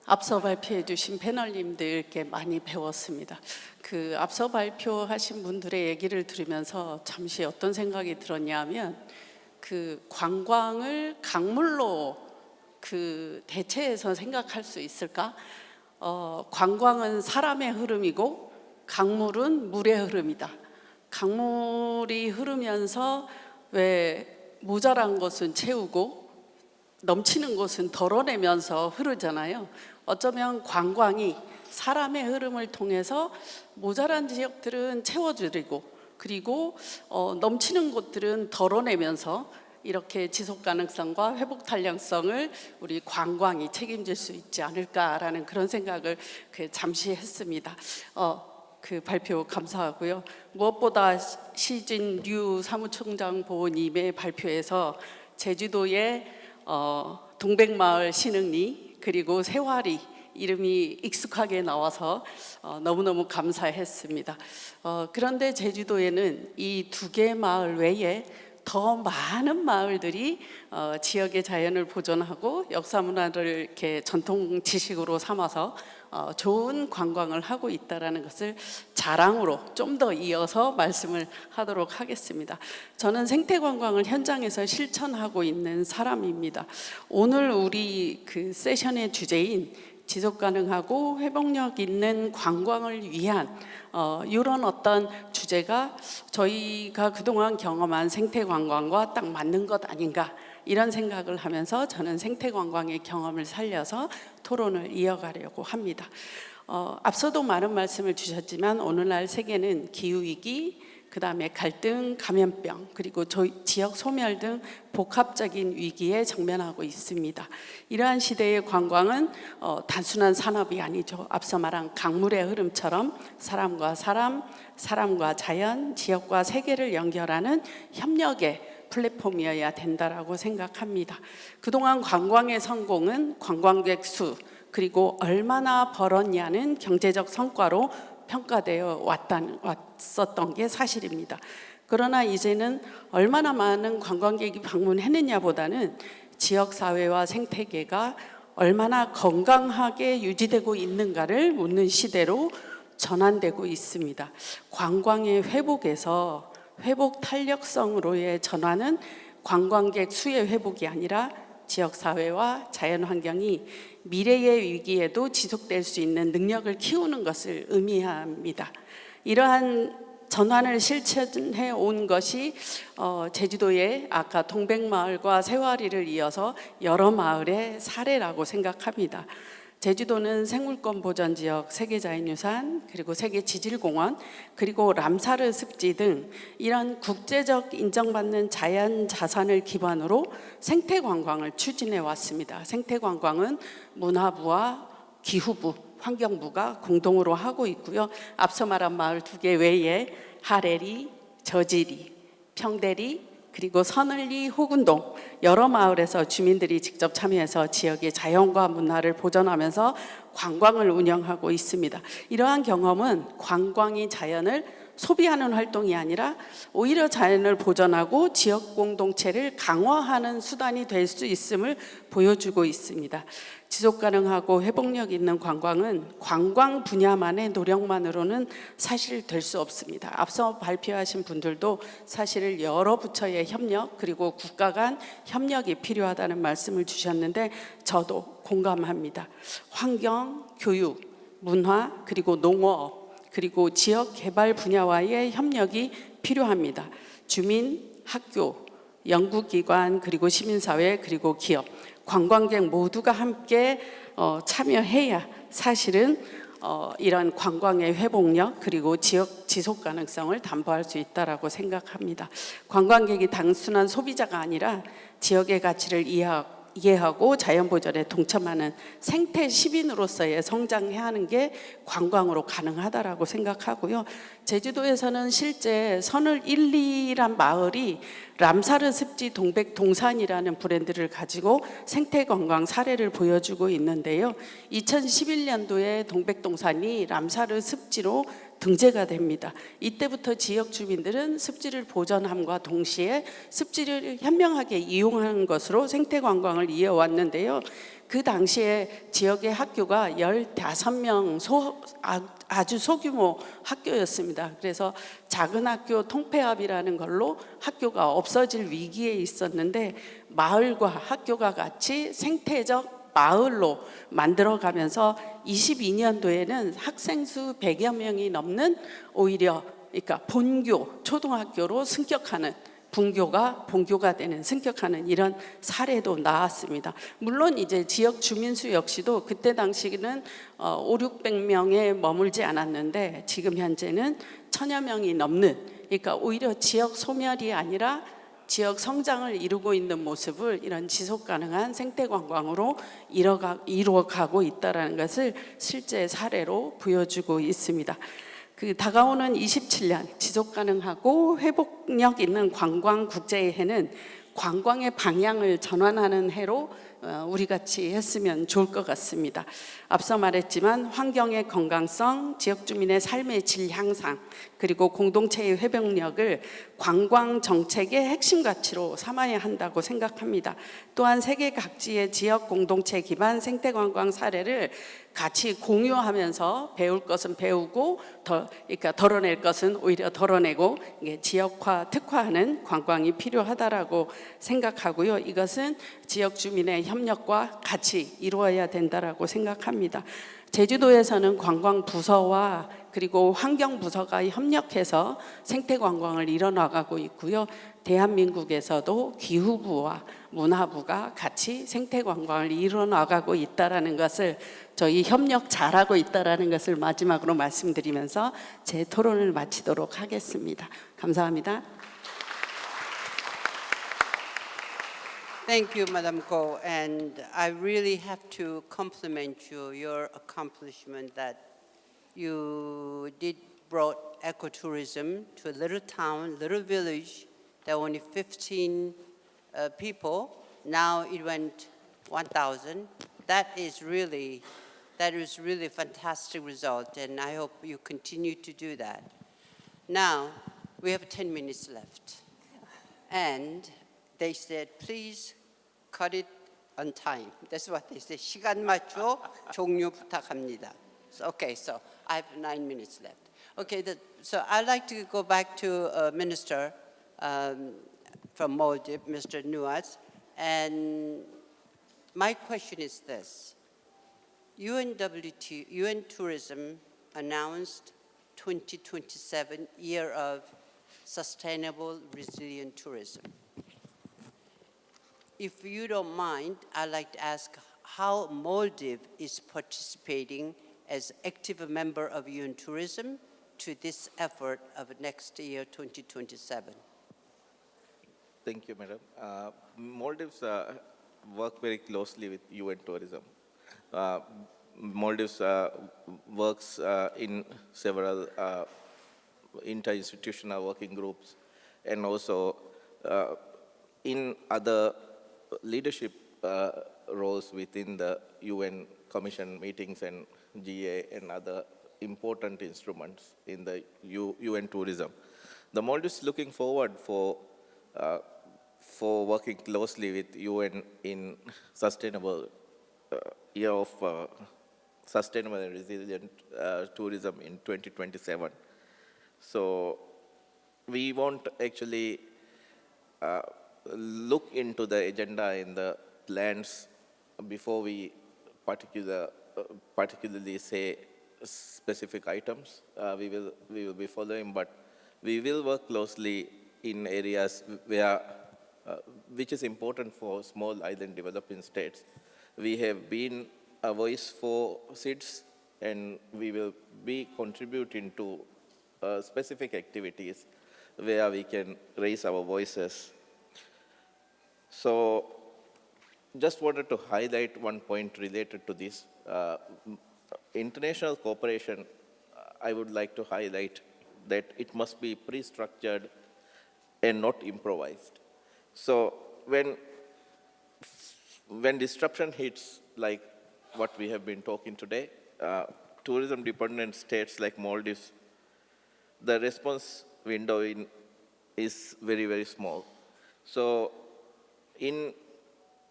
앞서 발표해 주신 패널님들께 많이 배웠습니다. 그 앞서 발표하신 분들의 얘기를 들으면서 잠시 어떤 생각이 들었냐면 그 관광을 강물로 그 대체해서 생각할 수 있을까? 관광은 사람의 흐름이고 강물은 물의 흐름이다. 강물이 흐르면서 왜 모자란 것은 채우고 넘치는 것은 덜어내면서 흐르잖아요. 어쩌면 관광이 사람의 흐름을 통해서 모자란 지역들은 채워드리고 그리고 넘치는 곳들은 덜어내면서 이렇게 지속 가능성과 회복 탄력성을 우리 관광이 책임질 수 있지 않을까라는 그런 생각을 잠시 했습니다. 그 발표 감사하고요. 무엇보다 시진 류 사무총장 보호님의 발표에서 제주도의 동백마을 신흥리 그리고 새와리 이름이 익숙하게 나와서 너무너무 감사했습니다. 그런데 제주도에는 이 두 개 마을 외에 더 많은 마을들이 지역의 자연을 보존하고 역사 문화를 이렇게 전통 지식으로 삼아서 좋은 관광을 하고 있다는 것을 자랑으로 좀 더 이어서 말씀을 하도록 하겠습니다. 저는 생태관광을 현장에서 실천하고 있는 사람입니다. 오늘 우리 그 세션의 주제인 지속가능하고 회복력 있는 관광을 위한 이런 어떤 주제가 저희가 그동안 경험한 생태관광과 딱 맞는 것 아닌가 이런 생각을 하면서 저는 생태관광의 경험을 살려서 토론을 이어가려고 합니다. 앞서도 많은 말씀을 주셨지만 오늘날 세계는 기후위기, 그 다음에 갈등, 감염병, 그리고 지역 소멸 등 복합적인 위기에 정면하고 있습니다. 이러한 시대의 관광은 단순한 산업이 아니죠. 앞서 말한 강물의 흐름처럼 사람과 사람, 사람과 자연, 지역과 세계를 연결하는 협력의 플랫폼이어야 된다라고 생각합니다. 그동안 관광의 성공은 관광객 수, 그리고 얼마나 벌었냐는 경제적 성과로 평가되어 왔었던 게 사실입니다. 그러나 이제는 얼마나 많은 관광객이 방문했느냐보다는 지역사회와 생태계가 얼마나 건강하게 유지되고 있는가를 묻는 시대로 전환되고 있습니다. 관광의 회복에서 회복 탄력성으로의 전환은 관광객 수의 회복이 아니라 지역사회와 자연환경이 미래의 위기에도 지속될 수 있는 능력을 키우는 것을 의미합니다. 이러한 전환을 실천해 온 것이 제주도의 아까 동백마을과 새와리를 이어서 여러 마을의 사례라고 생각합니다. 제주도는 생물권 보전지역, 세계자연유산, 그리고 세계지질공원, 그리고 람사르 습지 등 이런 국제적 인정받는 자연자산을 기반으로 생태관광을 추진해 왔습니다. 생태관광은 문화부와 기후부, 환경부가 공동으로 하고 있고요. 앞서 말한 마을 두 개 외에 하레리, 저지리, 평대리, 그리고 서늘리, 호군동 여러 마을에서 주민들이 직접 참여해서 지역의 자연과 문화를 보존하면서 관광을 운영하고 있습니다. 이러한 경험은 관광이 자연을 소비하는 활동이 아니라 오히려 자연을 보존하고 지역 공동체를 강화하는 수단이 될 수 있음을 보여주고 있습니다. 지속가능하고 회복력 있는 관광은 관광 분야만의 노력만으로는 사실 될 수 없습니다. 앞서 발표하신 분들도 사실 여러 부처의 협력 그리고 국가 간 협력이 필요하다는 말씀을 주셨는데 저도 공감합니다. 환경, 교육, 문화 그리고 농업 그리고 지역 개발 분야와의 협력이 필요합니다. 주민, 학교, 연구기관 그리고 시민사회 그리고 기업 관광객 모두가 함께 참여해야 사실은 이런 관광의 회복력 그리고 지역 지속 가능성을 담보할 수 있다라고 생각합니다. 관광객이 단순한 소비자가 아니라 지역의 가치를 이해하고 자연 보존에 동참하는 생태 시민으로서의 성장해야 하는 게 관광으로 가능하다라고 생각하고요. 제주도에서는 실제 선을 1, 2란 마을이 람사르 습지 동백 동산이라는 브랜드를 가지고 생태 관광 사례를 보여주고 있는데요. 2011년도에 동백 동산이 람사르 습지로 등재가 됩니다. 이때부터 지역 주민들은 습지를 보존함과 동시에 습지를 현명하게 이용하는 것으로 생태 관광을 이어왔는데요. 그 당시에 지역의 학교가 15명 아주 소규모 학교였습니다. 그래서 작은 학교 통폐합이라는 걸로 학교가 없어질 위기에 있었는데 마을과 학교가 같이 생태적 마을로 만들어가면서 22년도에는 학생 수 100여 명이 넘는 오히려 그러니까 본교 초등학교로 승격하는 분교가 본교가 되는 승격하는 이런 사례도 나왔습니다. 물론 이제 지역 주민수 역시도 그때 당시에는 500~600명에 머물지 않았는데 지금 현재는 1000여 명이 넘는 그러니까 오히려 지역 소멸이 아니라 지역 성장을 이루고 있는 모습을 이런 지속 가능한 생태 관광으로 이루어가고 있다는 것을 실제 사례로 보여주고 있습니다. 그 다가오는 27년 지속 가능하고 회복력 있는 관광 국제의 해는 관광의 방향을 전환하는 해로 우리 같이 했으면 좋을 것 같습니다. 앞서 말했지만 환경의 건강성, 지역 주민의 삶의 질 향상, 그리고 공동체의 회복력을 관광 정책의 핵심 가치로 삼아야 한다고 생각합니다. 또한 세계 각지의 지역 공동체 기반 생태 관광 사례를 같이 공유하면서 배울 것은 배우고 그러니까 덜어낼 것은 오히려 덜어내고 지역화, 특화하는 관광이 필요하다라고 생각하고요. 이것은 지역 주민의 협력과 같이 이루어야 된다라고 생각합니다. 제주도에서는 관광부서와 그리고 환경부서가 협력해서 생태관광을 이뤄나가고 있고요. 대한민국에서도 기후부와 문화부가 같이 생태관광을 이뤄나가고 있다는 것을 저희 협력 잘하고 있다는 것을 마지막으로 말씀드리면서 제 토론을 마치도록 하겠습니다. 감사합니다. Thank you, Madam Go, and I really have to compliment you, your accomplishment that you did brought ecotourism to a little town, little village that only 15 people. Now it went 1,000. That is really a fantastic result, and I hope you continue to do that. Now we have 10 minutes left, and they said, please cut it on time. That's what they said. 시간 맞춰 종료 부탁합니다. Okay, so I have 9 minutes left. Okay, so I'd like to go back to Minister from Maldives, Mr. NIYAZ, and my question is this. UN Tourism announced 2027 Year of Sustainable Resilient Tourism. If you don't mind, I'd like to ask how Maldives is participating as active member of UN Tourism to this effort of next year, 2027. Thank you, Madam. Maldives work very closely with UN Tourism. Maldives works in several interinstitutional working groups and also in other leadership roles within the UN Commission meetings and GA and other important instruments in the UN tourism. The Maldives is looking forward for working closely with UN in sustainable year of sustainable and resilient tourism in 2027. So we won't actually look into the agenda in the plans before we particularly say specific items. We will be following, but we will work closely in areas where which is important for small island developing states. We have been a voice for SIDS, and we will be contributing to specific activities where we can raise our voices. So just wanted to highlight one point related to this. International cooperation, I would like to highlight that it must be pre-structured and not improvised. So when disruption hits, like what we have been talking today, tourism-dependent states like Maldives, the response window is very, very small. So in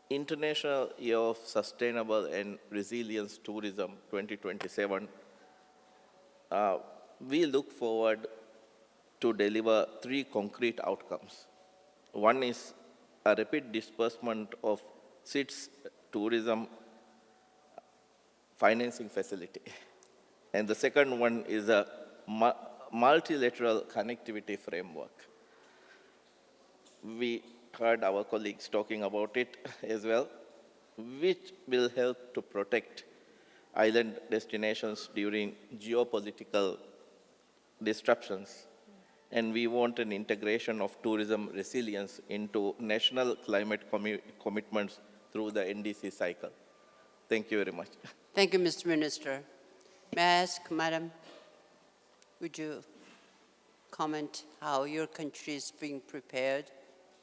International Year of Sustainable and Resilience Tourism 2027, we look forward to deliver 3 concrete outcomes. One is a rapid disbursement of SITS tourism financing facility. And the second one is a multilateral connectivity framework. We heard our colleagues talking about it as well, which will help to protect island destinations during geopolitical disruptions. And we want an integration of tourism resilience into national climate commitments through the NDC cycle. Thank you very much. Thank you, Mr. Minister. May I ask, Madam, would you comment how your country is being prepared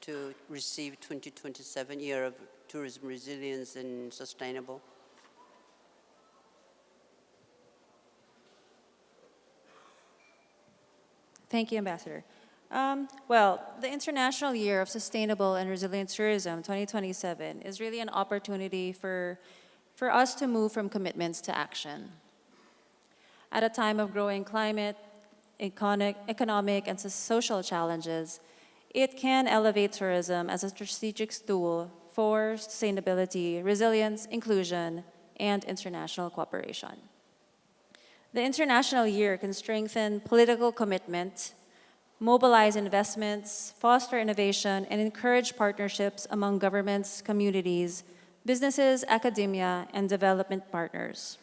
to receive 2027 Year of Tourism Resilience and Sustainable? Thank you, Ambassador. Well, the International Year of Sustainable and Resilient Tourism 2027 is really an opportunity for us to move from commitments to action. At a time of growing climate, economic, and social challenges, it can elevate tourism as a strategic tool for sustainability, resilience, inclusion, and international cooperation. The International Year can strengthen political commitment, mobilize investments, foster innovation, and encourage partnerships among governments, communities, businesses, academia, and development partners.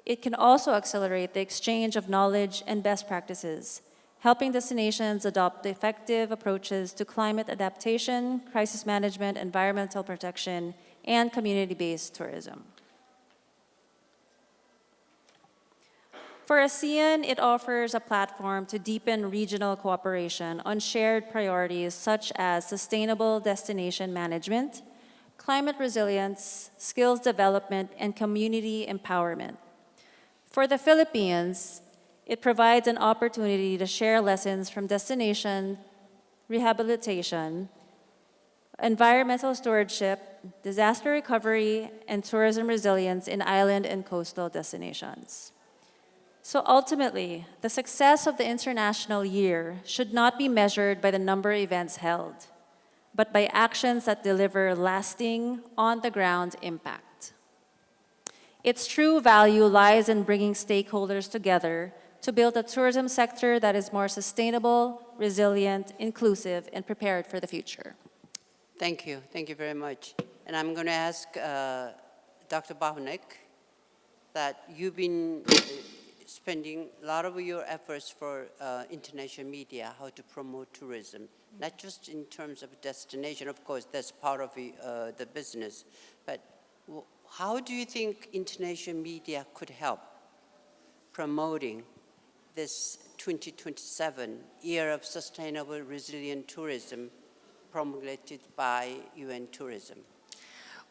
It can also accelerate the exchange of knowledge and best practices, helping destinations adopt effective approaches to climate adaptation, crisis management, environmental protection, and community-based tourism. For ASEAN, it offers a platform to deepen regional cooperation on shared priorities such as sustainable destination management, climate resilience, skills development, and community empowerment. For the Philippines, it provides an opportunity to share lessons from destination rehabilitation, environmental stewardship, disaster recovery, and tourism resilience in island and coastal destinations. So ultimately, the success of the International Year should not be measured by the number of events held, but by actions that deliver lasting, on-the-ground impact. Its true value lies in bringing stakeholders together to build a tourism sector that is more sustainable, resilient, inclusive, and prepared for the future. Thank you. Thank you very much. And I'm going to ask Dr. BAHUNEK that you've been spending a lot of your efforts for international media, how to promote tourism, not just in terms of destination, of course, that's part of the business, but how do you think international media could help promoting this 2027 Year of Sustainable Resilient Tourism promulgated by UN Tourism?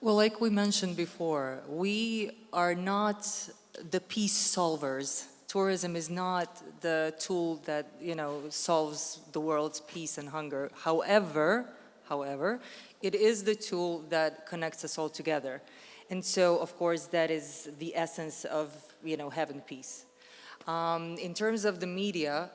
Well, like we mentioned before, we are not the peace solvers. Tourism is not the tool that, solves the world's peace and hunger. However, it is the tool that connects us all together. And so, of course, that is the essence of, having peace. In terms of the media,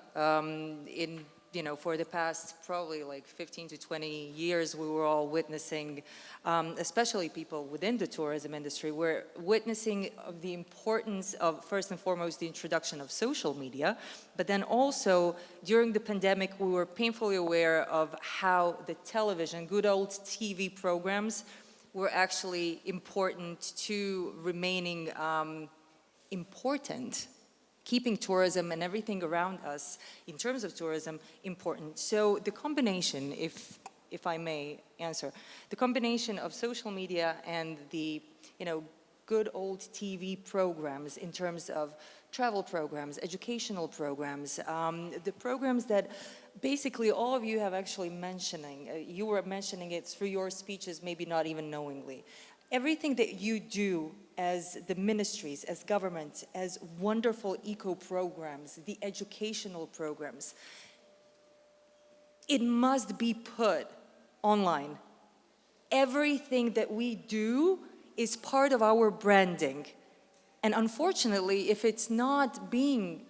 for the past probably like 15 to 20 years, we were all witnessing, especially people within the tourism industry, we're witnessing the importance of, first and foremost, the introduction of social media, but then also during the pandemic, we were painfully aware of how the television, good old TV programs, were actually important to remaining important, keeping tourism and everything around us in terms of tourism important. So the combination, if I may answer, the combination of social media and the good old TV programs in terms of travel programs, educational programs, the programs that basically all of you have actually mentioning. You were mentioning it through your speeches, maybe not even knowingly. Everything that you do as the ministries, as governments, as wonderful eco-programs, the educational programs, it must be put online. everything that we do is part of our branding. And unfortunately, if it's not being,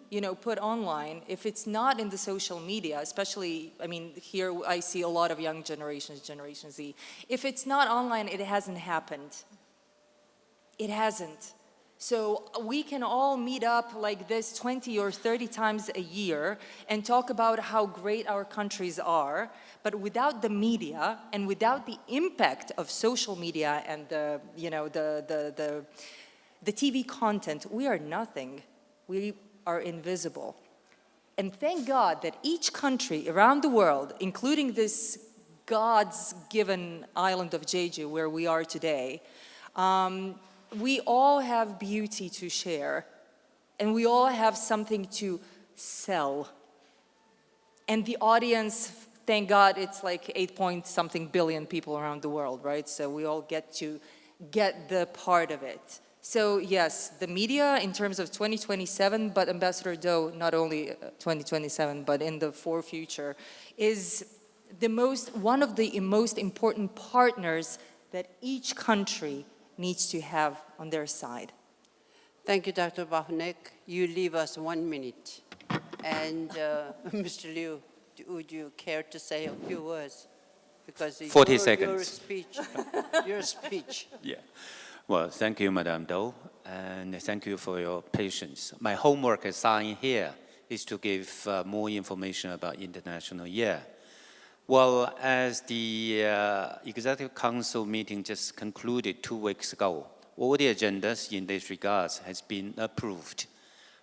put online, if it's not in the social media, especially, here I see a lot of young generations, Generation Z. If it's not online, it hasn't happened. It hasn't. So we can all meet up like this 20 or 30 times a year and talk about how great our countries are, but without the media and without the impact of social media and the TV content, we are nothing. We are invisible. And thank God that each country around the world, including this God's given island of Jeju where we are today, we all have beauty to share, and we all have something to sell. And the audience, thank God, it's like 8-point-something billion people around the world, right? So we all get to get the part of it. So yes, the media in terms of 2027, but Ambassador Do, not only 2027, but in the for future, is one of the most important partners that each country needs to have on their side. Thank you, Dr. BAHUNEK. You leave us 1 minute. And Mr. Liu, would you care to say a few words? Because 40 your seconds. speech. Yeah. Well, thank you, Madam Do, and thank you for your patience. My homework assigned here is to give more information about International Year. Well, as the Executive Council meeting just concluded 2 weeks ago, all the agendas in this regard has been approved.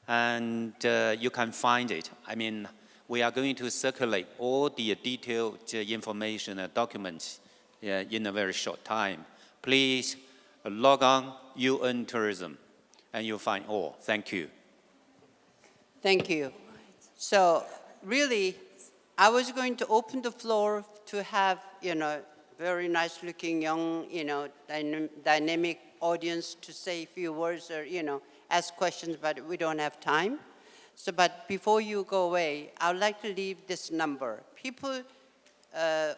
And you can find it. We are going to circulate all the detailed information and documents in a very short time. Please log on UN Tourism and you'll find all. Thank you. Thank you. So really, I was going to open the floor to have, very nice looking young, dynamic audience to say a few words or, ask questions, but we don't have time. So, but before you go away, I would like to leave this number.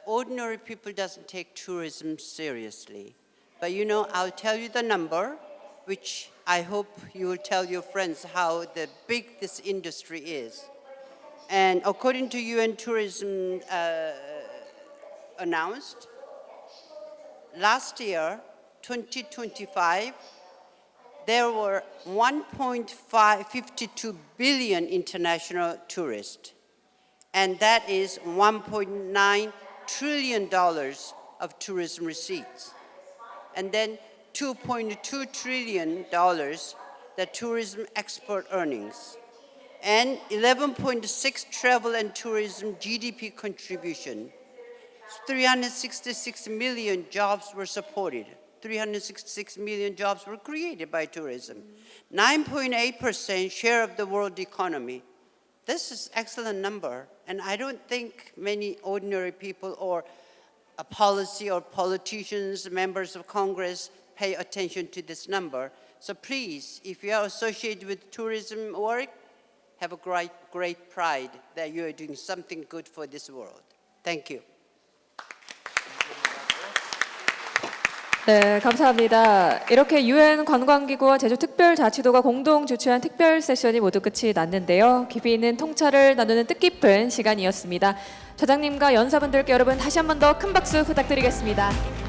Ordinary people doesn't take tourism seriously. But I'll tell you the number, which I hope you will tell your friends how big this industry is. And according to UN Tourism announced, last year, 2025, there were 1.52 billion international tourists. And that is $1.9 trillion of tourism receipts. And then $2.2 trillion, the tourism export earnings. And 11.6 travel and tourism GDP contribution. 366 million jobs were supported. 366 million jobs were created by tourism. 9.8% share of the world economy. This is an excellent number. And I don't think many ordinary people or a policy or politicians, members of Congress pay attention to this number. So please, if you are associated with tourism work, have a great pride that you are doing something good for this world. Thank you. 네, 감사합니다. 이렇게 UN 관광기구와 제주특별자치도가 공동 주최한 특별 세션이 모두 끝이 났는데요. 깊이 있는 통찰을 나누는 뜻깊은 시간이었습니다. 차장님과 연사분들께 여러분 다시 한 번 더 큰 박수 부탁드리겠습니다.